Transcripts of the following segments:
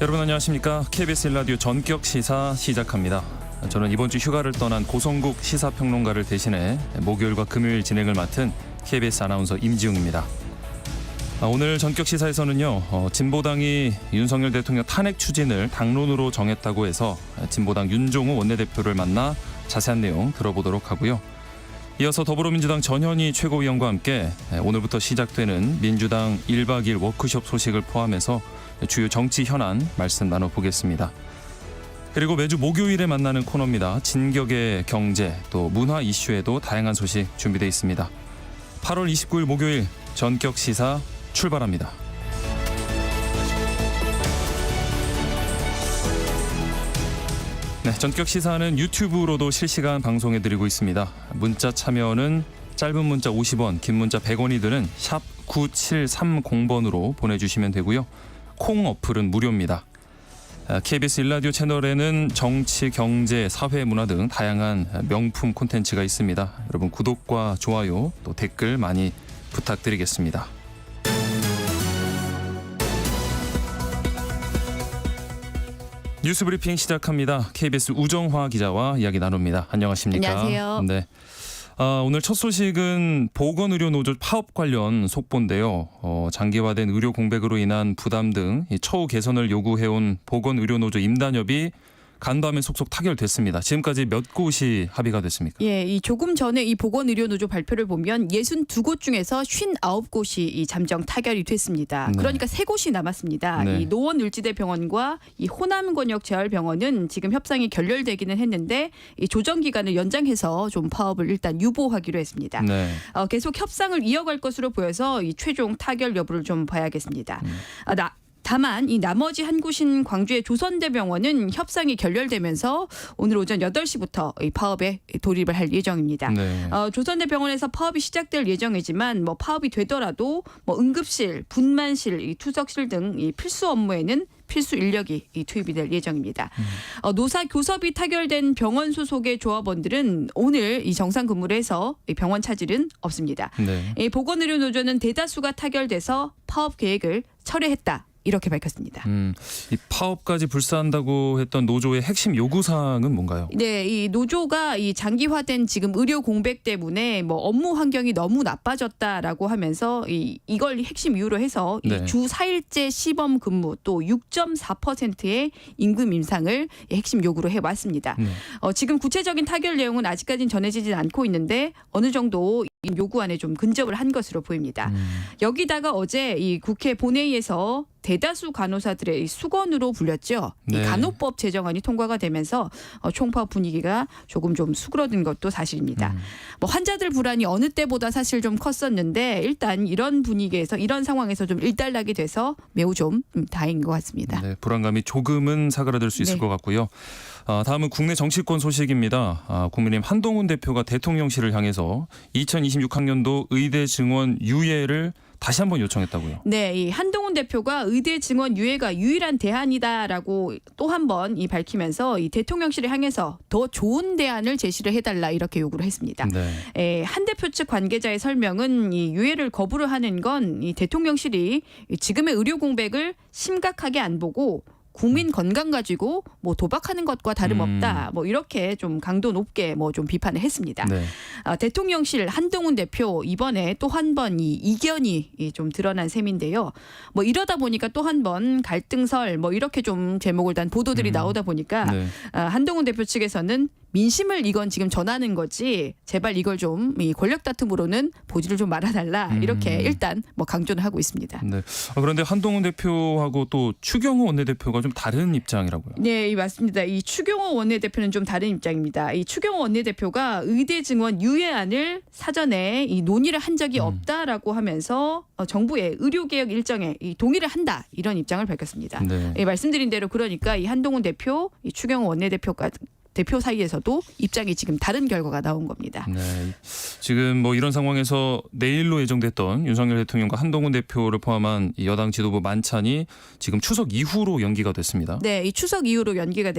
여러분 안녕하십니까? KBS 1라디오 전격 시사 시작합니다. 저는 이번 주 휴가를 떠난 고성국 시사평론가를 대신해 목요일과 금요일 진행을 맡은 KBS 아나운서 임지웅입니다. 오늘 전격 시사에서는요, 진보당이 윤석열 대통령 탄핵 추진을 당론으로 정했다고 해서 진보당 윤종호 원내대표를 만나 자세한 내용 들어보도록 하고요. 이어서 더불어민주당 전현희 최고위원과 함께 오늘부터 시작되는 민주당 1박 2일 워크숍 소식을 포함해서 주요 정치 현안 말씀 나눠보겠습니다. 그리고 매주 목요일에 만나는 코너입니다. 진격의 경제, 또 문화 이슈에도 다양한 소식 준비되어 있습니다. 8월 29일 목요일 전격 시사 출발합니다. 네, 전격 시사는 유튜브로도 실시간 방송해드리고 있습니다. 문자 참여는 짧은 문자 50원, 긴 문자 100원이 드는 샵 9730번으로 보내주시면 되고요. 콩 어플은 무료입니다. KBS 1라디오 채널에는 정치, 경제, 사회, 문화 등 다양한 명품 콘텐츠가 있습니다. 여러분 구독과 좋아요, 또 댓글 많이 부탁드리겠습니다. 뉴스브리핑 시작합니다. KBS 우정화 기자와 이야기 나눕니다. 안녕하십니까? 안녕하세요. 네. 오늘 첫 소식은 보건의료노조 파업 관련 속보인데요. 장기화된 의료 공백으로 인한 부담 등 처우 개선을 요구해온 보건의료노조 임단협이 간밤에 속속 타결됐습니다. 지금까지 몇 곳이 합의가 됐습니까? 예, 이 조금 전에 이 보건의료노조 발표를 보면 62곳 중에서 59곳이 이 잠정 타결이 됐습니다. 네. 그러니까 3곳이 남았습니다. 네. 이 노원을지대병원과 이 호남권역재활병원은 지금 협상이 결렬되기는 했는데 이 조정 기간을 연장해서 좀 파업을 일단 유보하기로 했습니다. 네. 계속 협상을 이어갈 것으로 보여서 이 최종 타결 여부를 좀 봐야겠습니다. 다만 이 나머지 한 곳인 광주의 조선대병원은 협상이 결렬되면서 오늘 오전 8시부터 이 파업에 돌입을 할 예정입니다. 네. 조선대병원에서 파업이 시작될 예정이지만 뭐 파업이 되더라도 뭐 응급실, 분만실, 이 투석실 등 이 필수 업무에는 필수 인력이 투입이 될 예정입니다. 노사 교섭이 타결된 병원 소속의 조합원들은 오늘 이 정상 근무를 해서 이 병원 차질은 없습니다. 네. 이 보건의료노조는 대다수가 타결돼서 파업 계획을 철회했다. 이렇게 밝혔습니다. 이 파업까지 불사한다고 했던 노조의 핵심 요구사항은 뭔가요? 네, 이 노조가 이 장기화된 지금 의료 공백 때문에 뭐 업무 환경이 너무 나빠졌다라고 하면서 이걸 핵심 이유로 해서 네. 이 주 4일제 시범 근무 또 6.4%의 임금 인상을 핵심 요구로 해왔습니다. 네. 지금 구체적인 타결 내용은 아직까지는 전해지지 않고 있는데 어느 정도 이 요구안에 좀 근접을 한 것으로 보입니다. 여기다가 어제 이 국회 본회의에서 대다수 간호사들의 이 수건으로 불렸죠. 네. 이 간호법 제정안이 통과가 되면서 총파업 분위기가 조금 좀 수그러든 것도 사실입니다. 뭐 환자들 불안이 어느 때보다 사실 좀 컸었는데 일단 이런 분위기에서 이런 상황에서 좀 일단락이 돼서 매우 좀 다행인 것 같습니다. 네, 불안감이 조금은 사그라들 수 있을 네. 것 같고요. 다음은 국내 정치권 소식입니다. 국민의힘 한동훈 대표가 대통령실을 향해서 2026학년도 의대 증원 유예를 다시 한번 요청했다고요. 네, 이 한동훈 대표가 의대 증원 유예가 유일한 대안이다라고 또 한 번 밝히면서 이 대통령실을 향해서 더 좋은 대안을 제시를 해달라 이렇게 요구를 했습니다. 네. 한 대표 측 관계자의 설명은 이 유예를 거부를 하는 건 이 대통령실이 지금의 의료 공백을 심각하게 안 보고 국민 건강 가지고 뭐 도박하는 것과 다름없다. 뭐 이렇게 좀 강도 높게 뭐 좀 비판을 했습니다. 네. 대통령실 한동훈 대표 이번에 또 한 번 이 이견이 좀 드러난 셈인데요. 뭐 이러다 보니까 또 한 번 갈등설 뭐 이렇게 좀 제목을 단 보도들이 나오다 보니까 네. 한동훈 대표 측에서는 민심을 이건 지금 전하는 거지 제발 이걸 좀 이 권력 다툼으로는 보지를 좀 말아달라 이렇게 일단 뭐 강조는 하고 있습니다. 네. 그런데 한동훈 대표하고 또 추경호 원내대표가 좀 다른 입장이라고요. 네, 맞습니다. 이 추경호 원내대표는 좀 다른 입장입니다. 이 추경호 원내대표가 의대 증원 유예안을 사전에 이 논의를 한 적이 없다라고 하면서 정부의 의료개혁 일정에 이 동의를 한다 이런 입장을 밝혔습니다. 네. 예, 말씀드린 대로 그러니까 이 한동훈 대표, 이 추경호 원내대표가 대표 사이에서도 입장이 지금 다른 결과가 나온 겁니다. 네. 지금 뭐 이런 상황에서 내일로 예정됐던 윤석열 대통령과 한동훈 대표를 포함한 여당 지도부 만찬이 지금 추석 이후로 연기가 됐습니다. 네, 이 추석 이후로 연기가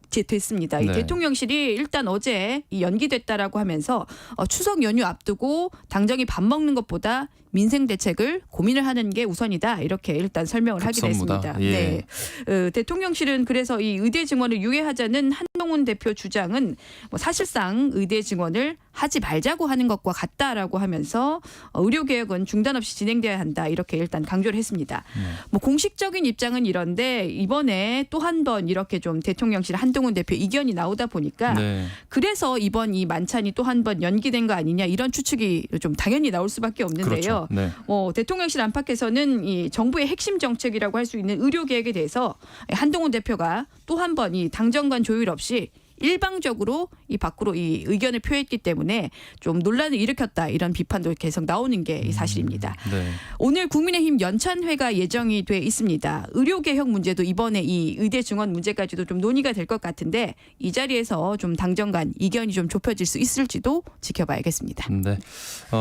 됐습니다. 이 네. 대통령실이 일단 어제 이 연기됐다라고 하면서 추석 연휴 앞두고 당정이 밥 먹는 것보다 민생 대책을 고민을 하는 게 우선이다. 이렇게 일단 설명을 하게 급선무다. 됐습니다. 예. 네. 대통령실은 그래서 이 의대 증원을 유예하자는 한동훈 대표 주장은 뭐 사실상 의대 증원을 하지 말자고 하는 것과 같다라고 하면서 의료개혁은 중단 없이 진행돼야 한다. 이렇게 일단 강조를 했습니다. 뭐 공식적인 입장은 이런데 이번에 또 한 번 이렇게 좀 대통령실 한동훈 대표 이견이 나오다 보니까 네. 그래서 이번 이 만찬이 또 한 번 연기된 거 아니냐 이런 추측이 좀 당연히 나올 수밖에 없는데요. 그렇죠. 네. 대통령실 안팎에서는 이 정부의 핵심 정책이라고 할 수 있는 의료 계획에 대해서 한동훈 대표가 또 한 번 이 당정 간 조율 없이 일방적으로 이 밖으로 이 의견을 표했기 때문에 좀 논란을 일으켰다 이런 비판도 계속 나오는 게 사실입니다. 네. 오늘 국민의힘 연찬회가 예정이 돼 있습니다. 의료개혁 문제도 이번에 이 의대 증원 문제까지도 좀 논의가 될 것 같은데 이 자리에서 좀 당정 간 이견이 좀 좁혀질 수 있을지도 지켜봐야겠습니다. 네.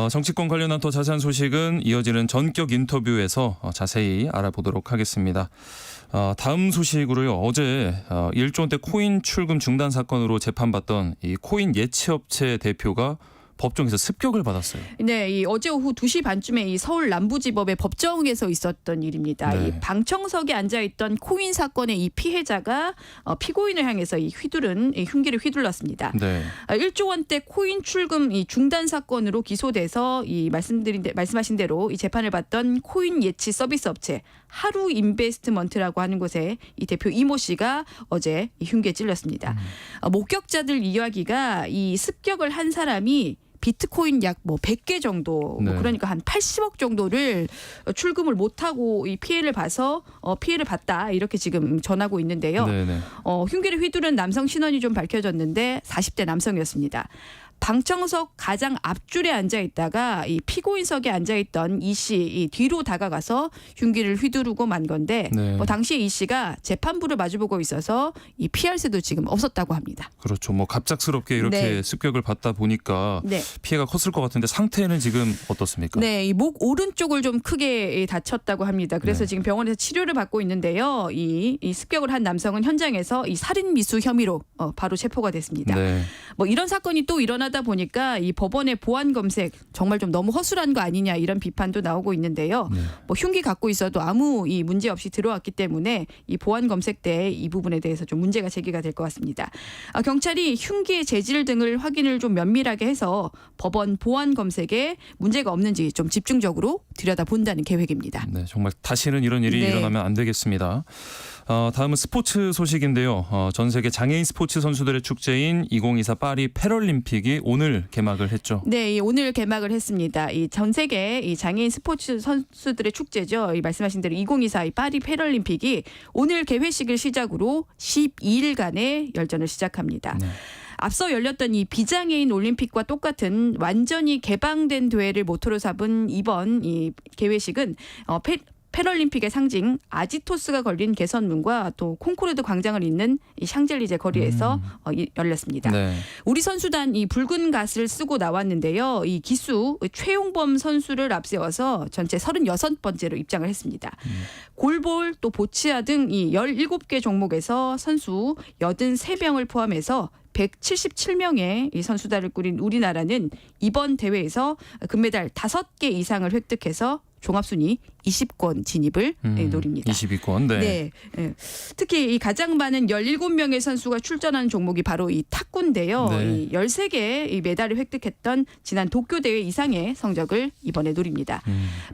정치권 관련한 더 자세한 소식은 이어지는 전격 인터뷰에서 자세히 알아보도록 하겠습니다. 다음 소식으로요. 어제 1조 원대 코인 출금 중단 사건으로 재판받던 이 코인 예치업체 대표가 법정에서 습격을 받았어요. 네, 이 어제 오후 2시 반쯤에 이 서울 남부지법의 법정에서 있었던 일입니다. 네. 이 방청석에 앉아 있던 코인 사건의 이 피해자가 피고인을 향해서 이 흉기를 휘둘렀습니다. 네. 1조 원대 코인 출금 이 중단 사건으로 기소돼서 이 말씀하신 대로 이 재판을 받던 코인 예치 서비스 업체 하루 인베스트먼트라고 하는 곳에 이 대표 이모 씨가 어제 이 흉기에 찔렸습니다. 목격자들 이야기가 이 습격을 한 사람이 비트코인 약 100개 정도 네. 그러니까 한 80억 정도를 출금을 못하고 이 피해를 봤다 이렇게 지금 전하고 있는데요. 네네. 흉기를 휘두른 남성 신원이 좀 밝혀졌는데 40대 남성이었습니다. 방청석 가장 앞줄에 앉아 있다가 이 피고인석에 앉아 있던 이 씨 이 뒤로 다가가서 흉기를 휘두르고 만 건데 네. 당시에 이 씨가 재판부를 마주보고 있어서 이 피할 새도 지금 없었다고 합니다. 그렇죠. 갑작스럽게 이렇게 네. 습격을 받다 보니까 네. 피해가 컸을 것 같은데 상태는 지금 어떻습니까? 네, 이 목 오른쪽을 좀 크게 다쳤다고 합니다. 그래서 네. 지금 병원에서 치료를 받고 있는데요. 이 습격을 한 남성은 현장에서 이 살인 미수 혐의로 바로 체포가 됐습니다. 네. 이런 사건이 또 일어나다 보니까 이 법원의 보안 검색 정말 좀 너무 허술한 거 아니냐 이런 비판도 나오고 있는데요. 네. 흉기 갖고 있어도 아무 이 문제 없이 들어왔기 때문에 이 보안 검색 때 이 부분에 대해서 좀 문제가 제기가 될 것 같습니다. 경찰이 흉기의 재질 등을 확인을 좀 면밀하게 해서 법원 보안 검색에 문제가 없는지 좀 집중적으로 들여다본다는 계획입니다. 네, 정말 다시는 이런 일이 네. 일어나면 안 되겠습니다. 다음은 스포츠 소식인데요. 전 세계 장애인 스포츠 선수들의 축제인 2024 파리 패럴림픽이 오늘 개막을 했죠. 네, 오늘 개막을 했습니다. 이 전 세계 이 장애인 스포츠 선수들의 축제죠. 이 말씀하신 대로 2024 이 파리 패럴림픽이 오늘 개회식을 시작으로 12일간의 열전을 시작합니다. 네. 앞서 열렸던 이 비장애인 올림픽과 똑같은 완전히 개방된 대회를 모토로 삼은 이번 이 개회식은 패럴림픽의 상징 아지토스가 걸린 개선문과 또 콩코르드 광장을 잇는 이 샹젤리제 거리에서 열렸습니다. 네. 우리 선수단 이 붉은 갓을 쓰고 나왔는데요. 이 기수 최용범 선수를 앞세워서 전체 36번째로 입장을 했습니다. 골볼 또 보치아 등 이 17개 종목에서 선수 83명을 포함해서 177명의 이 선수단을 꾸린 우리나라는 이번 대회에서 금메달 5개 이상을 획득해서 종합순위 20권 진입을 노립니다. 22권. 네. 네. 네. 특히 이 가장 많은 17명의 선수가 출전하는 종목이 바로 이 탁구인데요. 네. 이 13개의 이 메달을 획득했던 지난 도쿄 대회 이상의 성적을 이번에 노립니다.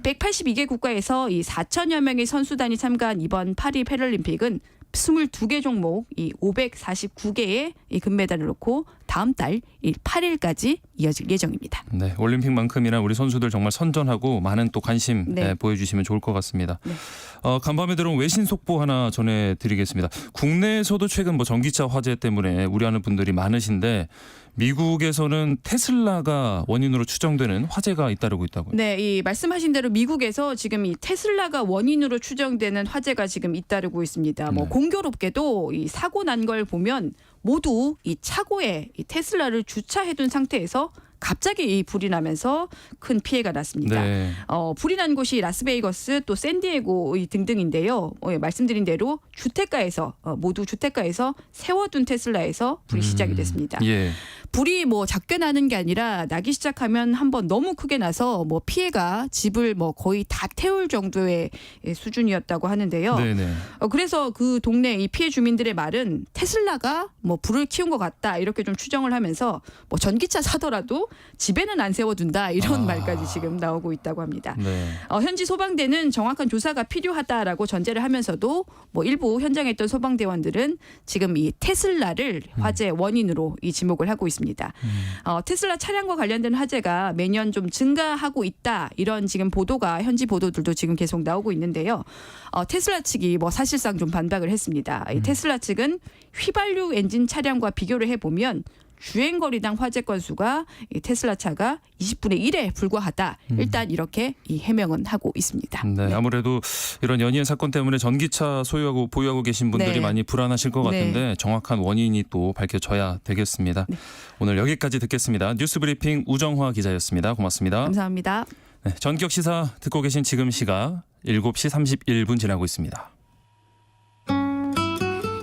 182개 국가에서 이 4천여 명의 선수단이 참가한 이번 파리 패럴림픽은 22개 종목 이 549개의 이 금메달을 놓고 다음 달 8일까지 이어질 예정입니다. 네, 올림픽만큼이나 우리 선수들 정말 선전하고 많은 또 관심 네. 보여주시면 좋을 것 같습니다. 네. 간밤에 들어온 외신 속보 하나 전해드리겠습니다. 국내에서도 최근 전기차 화재 때문에 우려하는 분들이 많으신데 미국에서는 테슬라가 원인으로 추정되는 화재가 잇따르고 있다고요. 네, 이 말씀하신 대로 미국에서 지금 이 테슬라가 원인으로 추정되는 화재가 지금 잇따르고 있습니다. 네. 공교롭게도 이 사고 난 걸 보면 모두 이 차고에 이 테슬라를 주차해둔 상태에서 갑자기 이 불이 나면서 큰 피해가 났습니다. 네. 불이 난 곳이 라스베이거스 또 샌디에고 등등인데요. 말씀드린 대로 주택가에서 모두 주택가에서 세워둔 테슬라에서 불이 시작이 됐습니다. 예. 불이 뭐 작게 나는 게 아니라 나기 시작하면 한번 너무 크게 나서 뭐 피해가 집을 뭐 거의 다 태울 정도의 수준이었다고 하는데요. 네네. 그래서 그 동네 이 피해 주민들의 말은 테슬라가 뭐 불을 키운 것 같다 이렇게 좀 추정을 하면서 뭐 전기차 사더라도 집에는 안 세워둔다 이런 말까지 지금 나오고 있다고 합니다. 네. 현지 소방대는 정확한 조사가 필요하다라고 전제를 하면서도 뭐 일부 현장에 있던 소방대원들은 지금 이 테슬라를 화재 원인으로 이 지목을 하고 있습니다. 테슬라 차량과 관련된 화재가 매년 좀 증가하고 있다 이런 지금 보도가 현지 보도들도 지금 계속 나오고 있는데요. 테슬라 측이 뭐 사실상 좀 반박을 했습니다. 이 테슬라 측은 휘발유 엔진 차량과 비교를 해보면 주행거리당 화재 건수가 이 테슬라 차가 20분의 1에 불과하다. 일단 이렇게 이 해명은 하고 있습니다. 네, 아무래도 이런 연이은 사건 때문에 전기차 소유하고 보유하고 계신 분들이 네. 많이 불안하실 것 같은데 정확한 원인이 또 밝혀져야 되겠습니다. 네. 오늘 여기까지 듣겠습니다. 뉴스브리핑 우정화 기자였습니다. 고맙습니다. 감사합니다. 네, 전격 시사 듣고 계신 지금 시각 7시 31분 지나고 있습니다.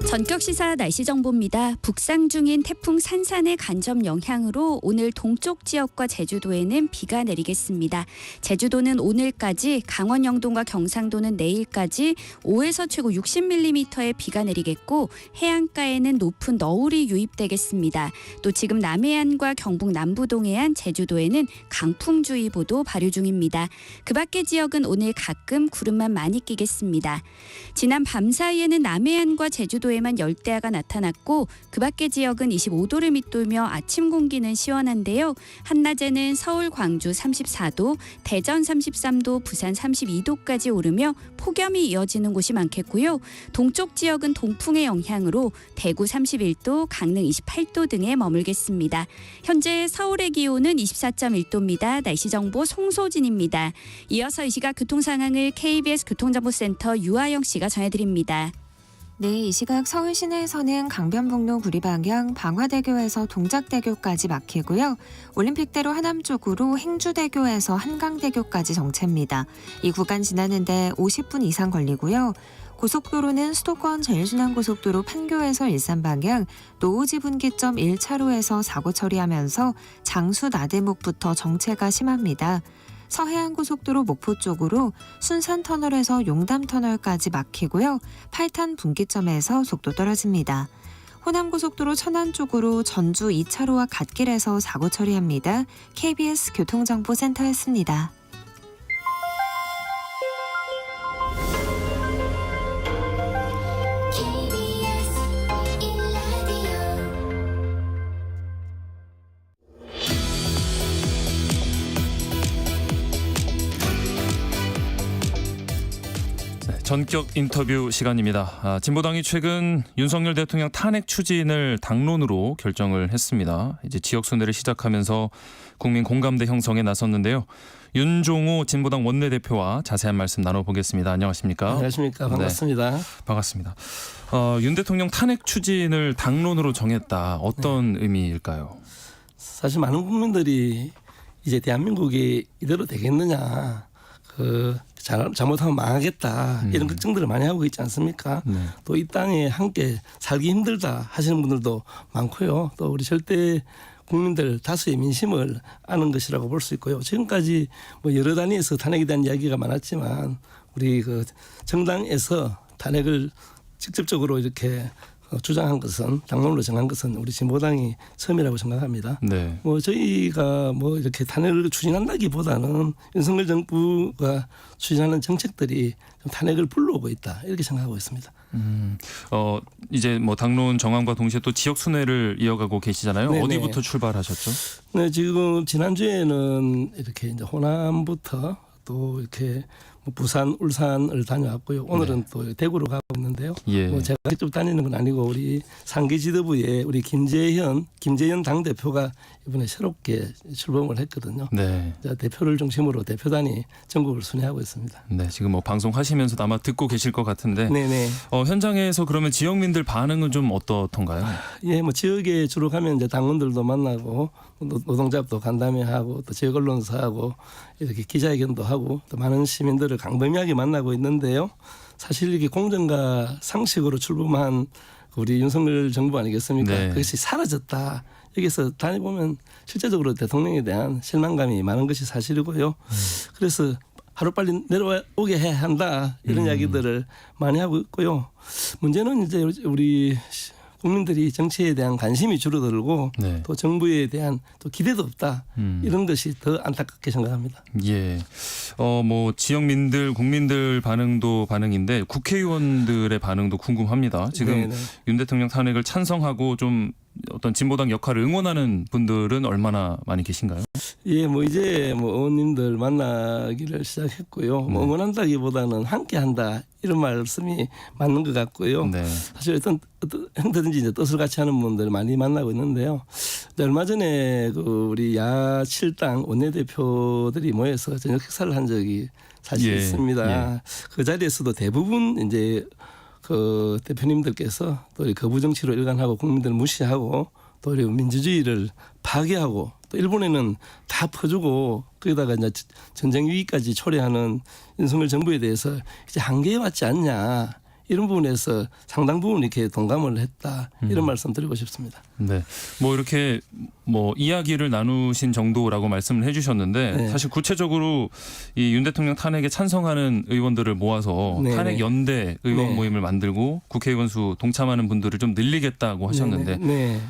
전격시사 날씨 정보입니다. 북상 중인 태풍 산산의 간접 영향으로 오늘 동쪽 지역과 제주도에는 비가 내리겠습니다. 제주도는 오늘까지, 강원 영동과 경상도는 내일까지 5에서 최고 60mm의 비가 내리겠고 해안가에는 높은 너울이 유입되겠습니다. 또 지금 남해안과 경북 남부 동해안, 제주도에는 강풍주의보도 발효 중입니다. 그 밖의 지역은 오늘 가끔 구름만 많이 끼겠습니다. 지난 밤 사이에는 남해안과 제주도에만 열대야가 나타났고 그 밖의 지역은 25도를 밑돌며 아침 공기는 시원한데요. 한낮에는 서울, 광주 34도, 대전 33도, 부산 32도까지 오르며 폭염이 이어지는 곳이 많겠고요. 동쪽 지역은 동풍의 영향으로 대구 31도, 강릉 28도 등에 머물겠습니다. 현재 서울의 기온은 24.1도입니다. 날씨 정보 송소진입니다. 이어서 이 시각 교통 상황을 KBS 교통정보센터 유아영 씨가 전해드립니다. 네, 이 시각 서울 시내에서는 강변북로 구리 방향 방화대교에서 동작대교까지 막히고요. 올림픽대로 하남 쪽으로 행주대교에서 한강대교까지 정체입니다. 이 구간 지나는데 50분 이상 걸리고요. 고속도로는 수도권 제일순환고속도로 판교에서 일산 방향 노오지 분기점 1차로에서 사고 처리하면서 장수 나대목부터 정체가 심합니다. 서해안고속도로 목포 쪽으로 순산터널에서 용담터널까지 막히고요. 8탄 분기점에서 속도 떨어집니다. 호남고속도로 천안 쪽으로 전주 2차로와 갓길에서 사고 처리합니다. KBS 교통정보센터였습니다. 전격 인터뷰 시간입니다. 진보당이 최근 윤석열 대통령 탄핵 추진을 당론으로 결정을 했습니다. 이제 지역 순회를 시작하면서 국민 공감대 형성에 나섰는데요. 윤종호 진보당 원내대표와 자세한 말씀 나눠보겠습니다. 안녕하십니까? 안녕하십니까? 반갑습니다. 네, 반갑습니다. 윤 대통령 탄핵 추진을 당론으로 정했다. 어떤 의미일까요? 사실 많은 국민들이 이제 대한민국이 이대로 되겠느냐, 잘못하면 망하겠다 이런 걱정들을 많이 하고 있지 않습니까? 네. 또 이 땅에 함께 살기 힘들다 하시는 분들도 많고요. 또 우리 절대 국민들 다수의 민심을 아는 것이라고 볼 수 있고요. 지금까지 뭐 여러 단위에서 탄핵에 대한 이야기가 많았지만 우리 그 정당에서 탄핵을 직접적으로 이렇게 주장한 것은, 당론으로 정한 것은 우리 진보당이 처음이라고 생각합니다. 네. 뭐 저희가 뭐 이렇게 탄핵을 추진한다기보다는 윤석열 정부가 추진하는 정책들이 좀 탄핵을 불러오고 있다 이렇게 생각하고 있습니다. 이제 뭐 당론 정함과 동시에 또 지역 순회를 이어가고 계시잖아요. 네네. 어디부터 출발하셨죠? 네, 지금 지난주에는 이렇게 이제 호남부터 또 이렇게 뭐 부산, 울산을 다녀왔고요. 오늘은 또 대구로 가고 있는데요. 예. 뭐 제가 직접 다니는 건 아니고 우리 상계지도부에 우리 김재현 당대표가 이번에 새롭게 출범을 했거든요. 네. 대표를 중심으로 대표단이 전국을 순회하고 있습니다. 네, 지금 뭐 방송하시면서도 아마 듣고 계실 것 같은데 네네. 현장에서 그러면 지역민들 반응은 좀 어떻던가요? 예, 뭐 지역에 주로 가면 이제 당원들도 만나고 노동자도 간담회하고 또 지역 언론사하고 이렇게 기자회견도 하고 또 많은 시민들을 광범위하게 만나고 있는데요. 사실 이렇게 공정과 상식으로 출범한 우리 윤석열 정부 아니겠습니까? 네. 그것이 사라졌다. 여기서 다녀보면 실제적으로 대통령에 대한 실망감이 많은 것이 사실이고요. 그래서 하루빨리 내려오게 해야 한다. 이런 이야기들을 많이 하고 있고요. 문제는 이제 우리 국민들이 정치에 대한 관심이 줄어들고 네. 또 정부에 대한 또 기대도 없다. 이런 것이 더 안타깝게 생각합니다. 예. 뭐 지역민들, 국민들 반응도 반응인데 국회의원들의 반응도 궁금합니다. 지금 네네. 윤 대통령 탄핵을 찬성하고 좀 어떤 진보당 역할을 응원하는 분들은 얼마나 많이 계신가요? 예, 뭐 이제 뭐 의원님들 만나기를 시작했고요. 뭐 응원한다기보다는 함께한다 이런 말씀이 맞는 것 같고요. 네. 사실 어떤 형태든지 이제 뜻을 같이 하는 분들 많이 만나고 있는데요. 얼마 전에 그 우리 야 7당 원내대표들이 모여서 저녁 식사를 한 적이 사실 예, 있습니다. 예. 그 자리에서도 대부분 이제 그 대표님들께서 또 거부 정치로 일관하고 국민들을 무시하고 또 민주주의를 파괴하고 또 일본에는 다 퍼주고 거기다가 이제 전쟁 위기까지 초래하는 윤석열 정부에 대해서 이제 한계에 왔지 않냐 이런 부분에서 상당 부분 이렇게 동감을 했다 이런 말씀 드리고 싶습니다. 네. 뭐 이렇게 뭐 이야기를 나누신 정도라고 말씀을 해주셨는데 네. 사실 구체적으로 이 윤 대통령 탄핵에 찬성하는 의원들을 모아서 네. 탄핵 연대 의원 네. 모임을 만들고 국회의원 수 동참하는 분들을 좀 늘리겠다고 하셨는데 네.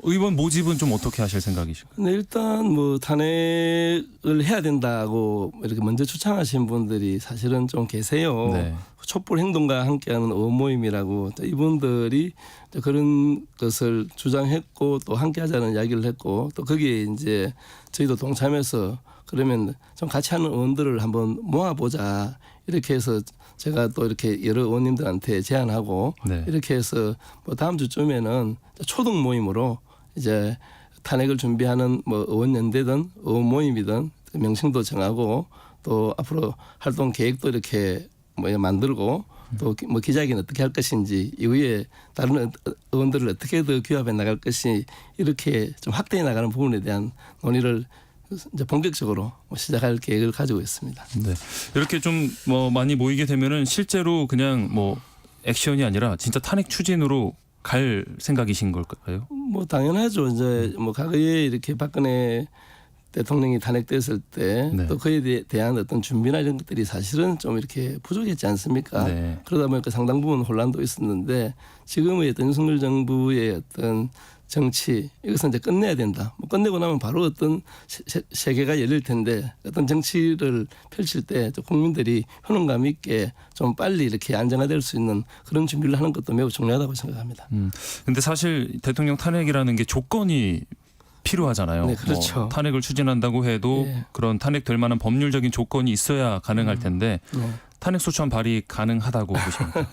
의원 모집은 좀 어떻게 하실 생각이신가요? 근데 일단 뭐 탄핵을 해야 된다고 이렇게 먼저 주창하신 분들이 사실은 좀 계세요. 네. 촛불 행동과 함께하는 의원 모임이라고 이분들이 그런 것을 주장했고 또 함께하자는 이야기를 했고 또 거기에 이제 저희도 동참해서 그러면 좀 같이 하는 의원들을 한번 모아보자 이렇게 해서 제가 또 이렇게 여러 의원님들한테 제안하고 네. 이렇게 해서 뭐 다음 주쯤에는 초등 모임으로 이제 탄핵을 준비하는 뭐 의원연대든 의원 모임이든 명칭도 정하고 또 앞으로 활동 계획도 이렇게 뭐 만들고 또 뭐 기자회견 어떻게 할 것인지 이후에 다른 의원들을 어떻게 더 규합해 나갈 것이 이렇게 좀 확대해 나가는 부분에 대한 논의를 이제 본격적으로 시작할 계획을 가지고 있습니다. 네. 이렇게 좀 뭐 많이 모이게 되면은 실제로 그냥 뭐 액션이 아니라 진짜 탄핵 추진으로 갈 생각이신 걸까요? 뭐 당연하죠. 이제 뭐 과거에 이렇게 박근혜 대통령이 탄핵됐을 때 네. 또 그에 대한 어떤 준비나 이런 것들이 사실은 좀 이렇게 부족했지 않습니까? 네. 그러다 보니까 상당 부분 혼란도 있었는데 지금의 어떤 윤석열 정부의 어떤 정치 이것은 이제 끝내야 된다. 뭐 끝내고 나면 바로 어떤 세계가 열릴 텐데 어떤 정치를 펼칠 때 국민들이 효능감 있게 좀 빨리 이렇게 안정화될 수 있는 그런 준비를 하는 것도 매우 중요하다고 생각합니다. 근데 사실 대통령 탄핵이라는 게 조건이 필요하잖아요. 네, 그렇죠. 뭐 탄핵을 추진한다고 해도 네. 그런 탄핵될 만한 법률적인 조건이 있어야 가능할 텐데 네. 탄핵 소추안 발의 가능하다고 보십니까?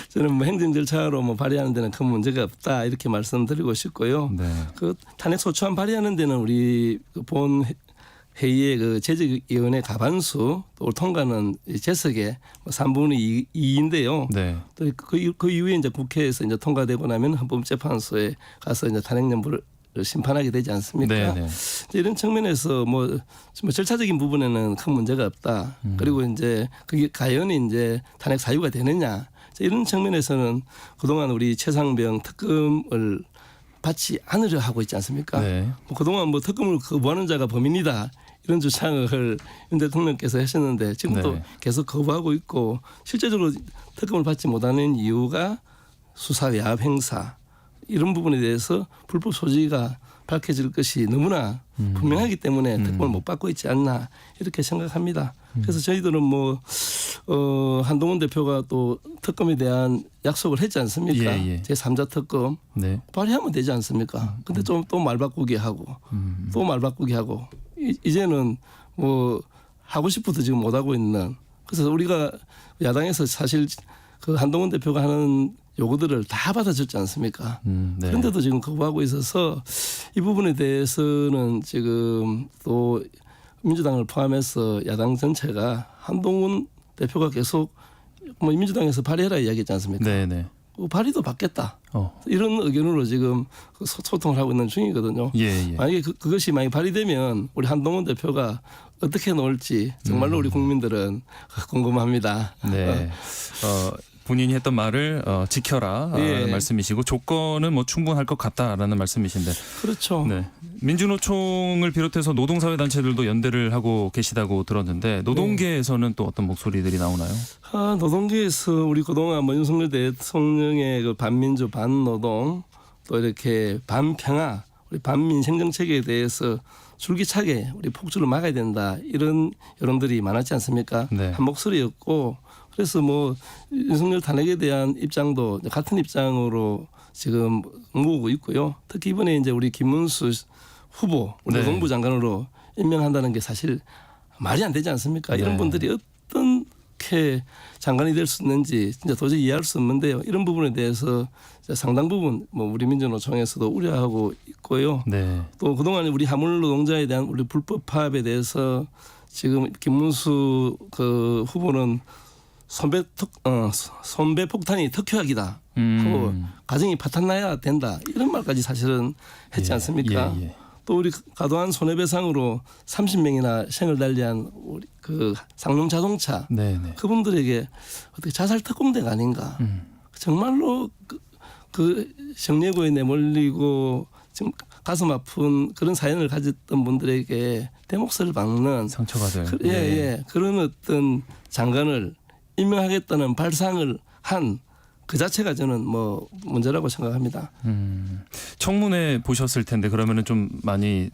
저는 뭐 행정 절차로 뭐 발의하는 데는 큰 문제가 없다 이렇게 말씀드리고 싶고요. 네. 그 탄핵 소추안 발의하는 데는 우리 본 회의의 그 제적위원회 과반수 또 통과는 재석의 3분의 2인데요. 네. 또 그 이후에 이제 국회에서 이제 통과되고 나면 헌법재판소에 가서 이제 탄핵 여부를 심판하게 되지 않습니까? 네, 네. 이런 측면에서 뭐 절차적인 부분에는 큰 문제가 없다. 그리고 이제 그게 과연 이제 탄핵 사유가 되느냐 이런 측면에서는 그동안 우리 최상병 특검을 받지 않으려 하고 있지 않습니까? 네. 뭐 그동안 뭐 특검을 거부하는 자가 범인이다. 이런 주장을 윤 대통령께서 하셨는데 지금도 네. 계속 거부하고 있고 실제적으로 특검을 받지 못하는 이유가 수사 외압 행사 이런 부분에 대해서 불법 소지가 밝혀질 것이 너무나 분명하기 때문에 특검을 못 받고 있지 않나 이렇게 생각합니다. 그래서 저희들은 뭐 한동훈 대표가 또 특검에 대한 약속을 했지 않습니까? 예, 예. 제3자 특검 네. 발의하면 되지 않습니까? 근데 좀 또 말 바꾸기 하고 또 말 바꾸기 하고 이제는 뭐 하고 싶어도 지금 못 하고 있는. 그래서 우리가 야당에서 사실 그 한동훈 대표가 하는 요구들을 다 받아줬지 않습니까? 네. 그런데도 지금 거부하고 있어서 이 부분에 대해서는 지금 또 민주당을 포함해서 야당 전체가 한동훈 대표가 계속 뭐 민주당에서 발의해라 이야기했지 않습니까? 네네. 그 발의도 받겠다. 어. 이런 의견으로 지금 소통을 하고 있는 중이거든요. 예. 만약에 그것이 만약 발의되면 우리 한동훈 대표가 어떻게 놓을지 정말로 우리 국민들은 궁금합니다. 네. 본인이 했던 말을 지켜라 예. 말씀이시고 조건은 뭐 충분할 것 같다라는 말씀이신데. 그렇죠. 네. 민주노총을 비롯해서 노동사회 단체들도 연대를 하고 계시다고 들었는데 노동계에서는 또 어떤 목소리들이 나오나요? 노동계에서 우리 그동안 뭐 윤석열 대통령의 그 반민주 반노동 또 이렇게 반평화 우리 반민생 정책에 대해서 줄기차게 우리 폭주를 막아야 된다 이런 여론들이 많았지 않습니까? 네. 한 목소리였고 그래서 뭐 윤석열 탄핵에 대한 입장도 같은 입장으로 지금 모으고 있고요. 특히 이번에 이제 우리 김문수 후보 우리 네. 노동부 장관으로 임명한다는 게 사실 말이 안 되지 않습니까? 이런 네. 분들이 어떻게 장관이 될 수 있는지 진짜 도저히 이해할 수 없는데요. 이런 부분에 대해서 상당 부분 뭐 우리 민주노총에서도 우려하고 있고요. 네. 또 그동안 우리 화물 노동자에 대한 우리 불법 파업에 대해서 지금 김문수 그 후보는 손배 폭탄이 특효약이다 하고 가정이 파탄나야 된다 이런 말까지 사실은 했지 않습니까? 예. 또 우리 과도한 손해배상으로 30명이나 생을 달리한 우리 그 상용 자동차 네네. 그분들에게 어떻게 자살 특공대가 아닌가? 정말로 그 정례구에 내몰리고 지금 가슴 아픈 그런 사연을 가졌던 분들에게 대목살을 박는 상처가 될. 그런 어떤 장관을 임명하겠다는 발상을 한 그 자체가 저는 뭐 문제라고 생각합니다. 청문회 보셨을 텐데 그러면은 좀 많이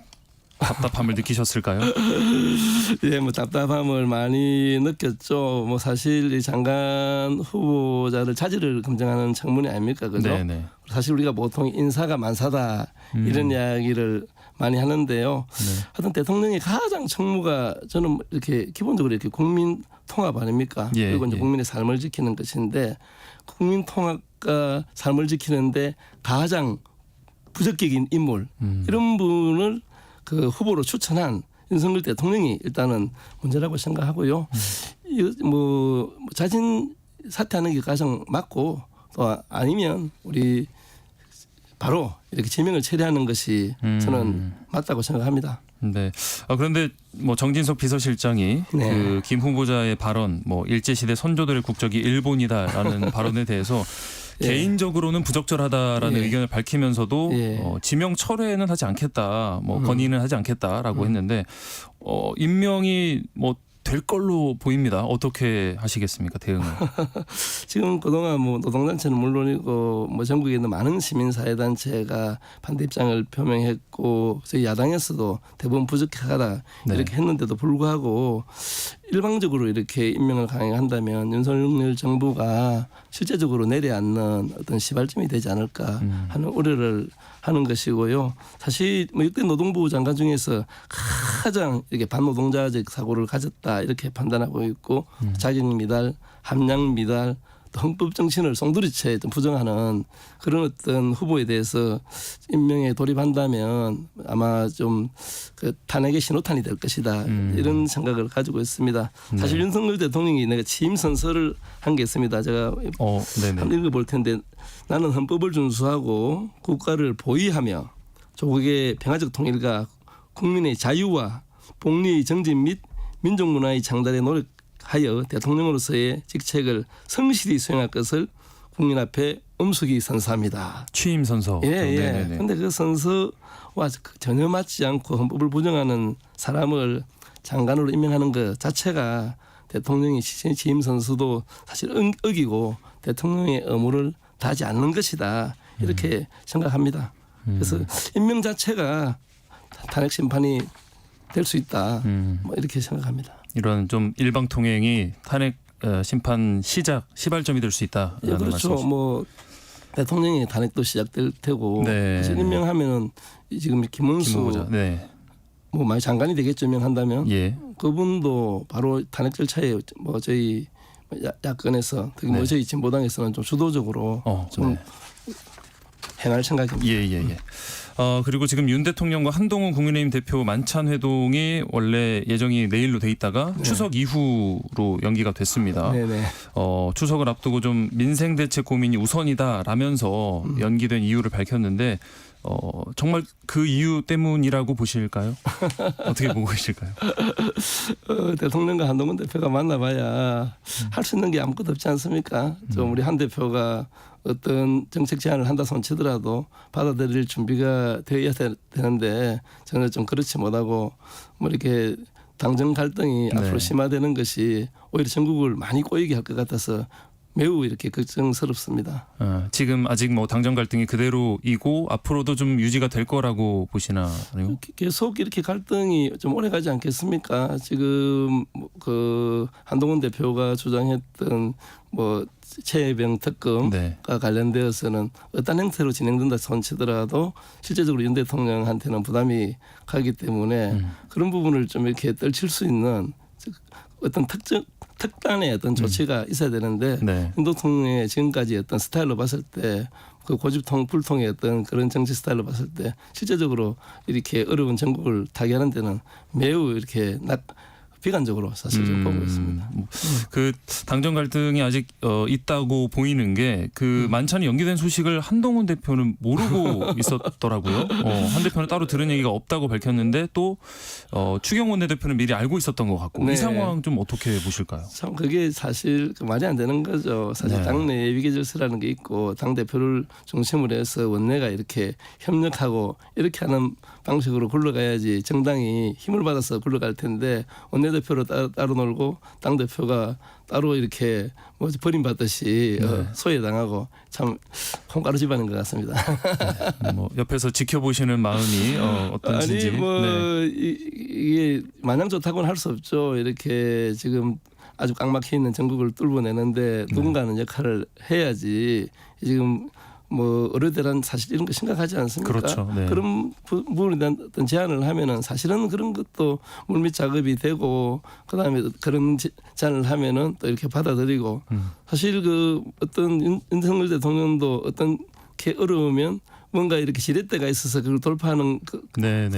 답답함을 느끼셨을까요? 예, 뭐 답답함을 많이 느꼈죠. 뭐 사실 이 장관 후보자를 자질을 검증하는 청문회 아닙니까, 그죠? 네네. 사실 우리가 보통 인사가 만사다 이런 이야기를 많이 하는데요. 네. 하여튼 대통령의 가장 책무가 저는 이렇게 기본적으로 이렇게 국민 통합 아닙니까? 예, 그리고 이제 예. 국민의 삶을 지키는 것인데 국민 통합과 삶을 지키는데 가장 부적격인 인물 이런 분을 그 후보로 추천한 윤석열 대통령이 일단은 문제라고 생각하고요. 뭐 자진 사퇴하는 게 가장 맞고 또 아니면 우리 바로 이렇게 제명을 처리하는 것이 저는 맞다고 생각합니다. 네. 그런데 뭐 정진석 비서실장이 네. 그 김 후보자의 발언, 뭐 일제시대 선조들의 국적이 일본이다라는 발언에 대해서 예. 개인적으로는 부적절하다라는 예. 의견을 밝히면서도 예. 지명 철회는 하지 않겠다, 뭐 건의는 하지 않겠다라고 했는데 임명이 뭐 될 걸로 보입니다. 어떻게 하시겠습니까, 대응을? 지금 그동안 뭐 노동단체는 물론이고 뭐 전국에 있는 많은 시민사회단체가 반대 입장을 표명했고 저희 야당에서도 대부분 부적격하다 네. 이렇게 했는데도 불구하고 일방적으로 이렇게 임명을 강행한다면 윤석열 정부가 실제적으로 내려앉는 어떤 시발점이 되지 않을까 하는 우려를 하는 것이고요. 사실 뭐 역대 노동부 장관 중에서 가장 이렇게 반노동자적 사고를 가졌다 이렇게 판단하고 있고 자격 미달, 함량 미달, 또 헌법 정신을 송두리째 부정하는 그런 어떤 후보에 대해서 임명에 돌입한다면 아마 좀 그 탄핵의 신호탄이 될 것이다 이런 생각을 가지고 있습니다. 사실 네. 윤석열 대통령이 내가 취임 선서를 한 게 있습니다. 제가 네네. 한번 읽어볼 텐데 나는 헌법을 준수하고 국가를 보위하며 조국의 평화적 통일과 국민의 자유와 복리의 정진 및 민족문화의 창달에 노력하여 대통령으로서의 직책을 성실히 수행할 것을 국민 앞에 엄숙히 선서합니다. 취임 선서. 예. 그런데 그 선서와 전혀 맞지 않고 헌법을 부정하는 사람을 장관으로 임명하는 것 자체가 대통령이 취임 선서도 사실 어기고 대통령의 의무를 다하지 않는 것이다 이렇게 생각합니다. 그래서 임명 자체가 탄핵 심판이 될 수 있다 뭐 이렇게 생각합니다. 이런 좀 일방 통행이 탄핵 심판 시발점이 될 수 있다라는 예, 그렇죠. 말씀이시죠. 뭐 대통령의 탄핵도 시작될 테고 네. 사실 임명하면은 지금 김문수 김 후보자. 네. 뭐 많이 장관이 되겠죠 명한다면 예. 그분도 바로 탄핵 절차에 뭐 저희 야권에서 특히 뭐 네. 저희 진보당에서는 좀 주도적으로 좀 네. 행할 생각입니다. 예. 그리고 지금 윤 대통령과 한동훈 국민의힘 대표 만찬 회동이 원래 예정이 내일로 돼 있다가 네. 추석 이후로 연기가 됐습니다. 네네. 추석을 앞두고 좀 민생 대책 고민이 우선이다라면서 연기된 이유를 밝혔는데 정말 그 이유 때문이라고 보실까요? 어떻게 보고 계실까요? 대통령과 한동훈 대표가 만나봐야 할 수 있는 게 아무것도 없지 않습니까? 좀 우리 한 대표가 어떤 정책 제안을 한다 손치더라도 받아들일 준비가 되어야 되는데 저는 좀 그렇지 못하고 뭐 이렇게 당정 갈등이 네. 앞으로 심화되는 것이 오히려 전국을 많이 꼬이게 할 것 같아서 매우 이렇게 걱정스럽습니다. 지금 아직 뭐 당정 갈등이 그대로이고 앞으로도 좀 유지가 될 거라고 보시나요? 계속 이렇게 갈등이 좀 오래 가지 않겠습니까? 지금 그 한동훈 대표가 주장했던 뭐 최혜병 특검과 네. 관련되어서는 어떤 형태로 진행된다 손치더라도 실제적으로 윤 대통령한테는 부담이 가기 때문에 그런 부분을 좀 이렇게 떨칠 수 있는 어떤 특단의 어떤 조치가 있어야 되는데 네. 윤 대통령의 지금까지 어떤 스타일로 봤을 때 그 고집통 불통의 어떤 그런 정치 스타일로 봤을 때 실제적으로 이렇게 어려운 전국을 타개하는 데는 매우 이렇게 비관적으로 사실 좀 보고 있습니다. 그 당정 갈등이 아직 있다고 보이는 게 그 만찬이 연기된 소식을 한동훈 대표는 모르고 있었더라고요. 한 대표는 따로 들은 얘기가 없다고 밝혔는데 또 추경 원내대표는 미리 알고 있었던 것 같고 네. 이 상황 좀 어떻게 보실까요? 참 그게 사실 말이 안 되는 거죠. 사실 네. 당내 위계 질서라는 게 있고 당 대표를 중심으로 해서 원내가 이렇게 협력하고 이렇게 하는 방식으로 굴러가야지 정당이 힘을 받아서 굴러갈 텐데 원내대표로 따로 놀고 당 대표가 따로 이렇게 뭐 버림받듯이 소외당하고 참 콩가루 집안인 것 같습니다. 뭐 옆에서 지켜보시는 마음이 어떤지. 아니 뭐 이게 마냥 좋다고는 할 수 없죠. 이렇게 지금 아주 꽉 막혀 있는 전국을 뚫어내는데 누군가는 역할을 해야지. 지금 뭐 의료대란 사실 이런 거 심각하지 않습니까? 그렇죠. 네. 그런 부분에 대한 어떤 제안을 하면은 사실은 그런 것도 물밑 작업이 되고 그다음에 그런 제안을 하면은 또 이렇게 받아들이고 사실 그 어떤 윤석열 대통령도 어떤 게 어려우면 뭔가 이렇게 지렛대가 있어서 그걸 돌파하는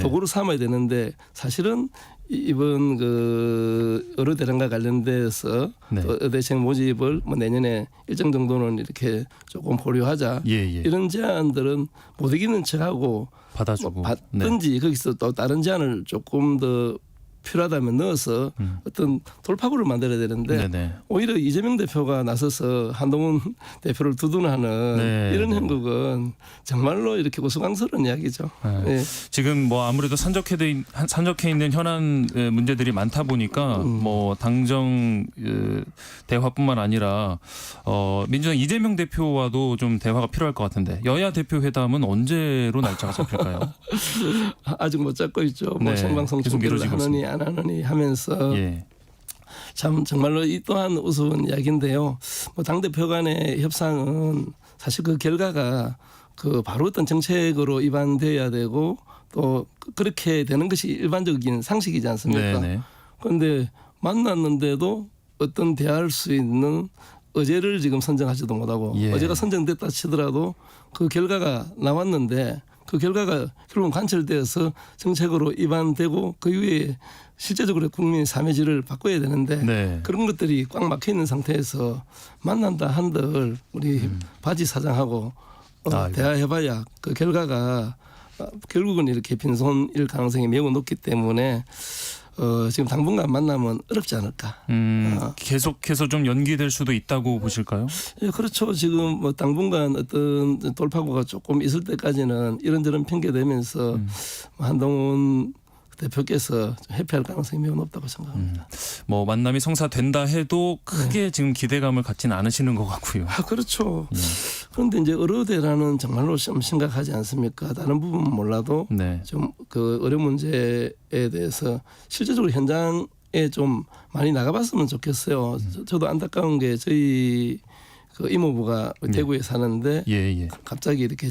도구로 삼아야 되는데 사실은 이번 그 의료대란과 관련돼서 네. 또 의대생 모집을 뭐 내년에 일정 정도는 이렇게 조금 보류하자 이런 제안들은 못 이기는 척하고 받아주고 뭐 받든지 거기서 또 다른 제안을 조금 더 필요하다면 넣어서 어떤 돌파구를 만들어야 되는데 오히려 이재명 대표가 나서서 한동훈 대표를 두둔하는 이런 형국은 정말로 이렇게 우스꽝스러운 이야기죠. 네. 지금 뭐 아무래도 산적해 있는 현안 문제들이 많다 보니까 뭐 당정 대화뿐만 아니라 민주당 이재명 대표와도 좀 대화가 필요할 것 같은데 여야 대표 회담은 언제로 날짜가 잡힐까요? 아직 못 잡고 있죠. 뭐 생방송 중계를 하느니 안 하느니 하면서 참 정말로 이 또한 우스운 이야기인데요. 뭐 당대표 간의 협상은 사실 그 결과가 그 바로 어떤 정책으로 입안돼야 되고 또 그렇게 되는 것이 일반적인 상식이지 않습니까? 그런데 만났는데도 어떤 대화할 수 있는 어제를 지금 선정하지도 못하고 어제가 선정됐다 치더라도 그 결과가 나왔는데 그 결과가 결국은 관철되어서 정책으로 입안되고 그 이후에 실제적으로 국민의 삶의 질을 바꿔야 되는데 그런 것들이 꽉 막혀 있는 상태에서 만난다 한들 우리 바지 사장하고 대화해봐야 그 결과가 결국은 이렇게 빈손일 가능성이 매우 높기 때문에 지금 당분간 만나면 어렵지 않을까. 계속해서 좀 연기될 수도 있다고 보실까요? 예, 그렇죠. 지금 뭐 당분간 어떤 돌파구가 조금 있을 때까지는 이런저런 핑계 대면서 한동훈 대표께서 회피할 가능성이 매우 높다고 생각합니다. 뭐 만남이 성사된다 해도 크게 지금 기대감을 갖지는 않으시는 것 같고요. 그렇죠. 그런데 이제 의료대란은 정말로 좀 심각하지 않습니까? 다른 부분은 몰라도 좀 그 의료 문제에 대해서 실제적으로 현장에 좀 많이 나가봤으면 좋겠어요. 저도 안타까운 게 저희 그 이모부가 대구에 사는데 예, 예. 갑자기 이렇게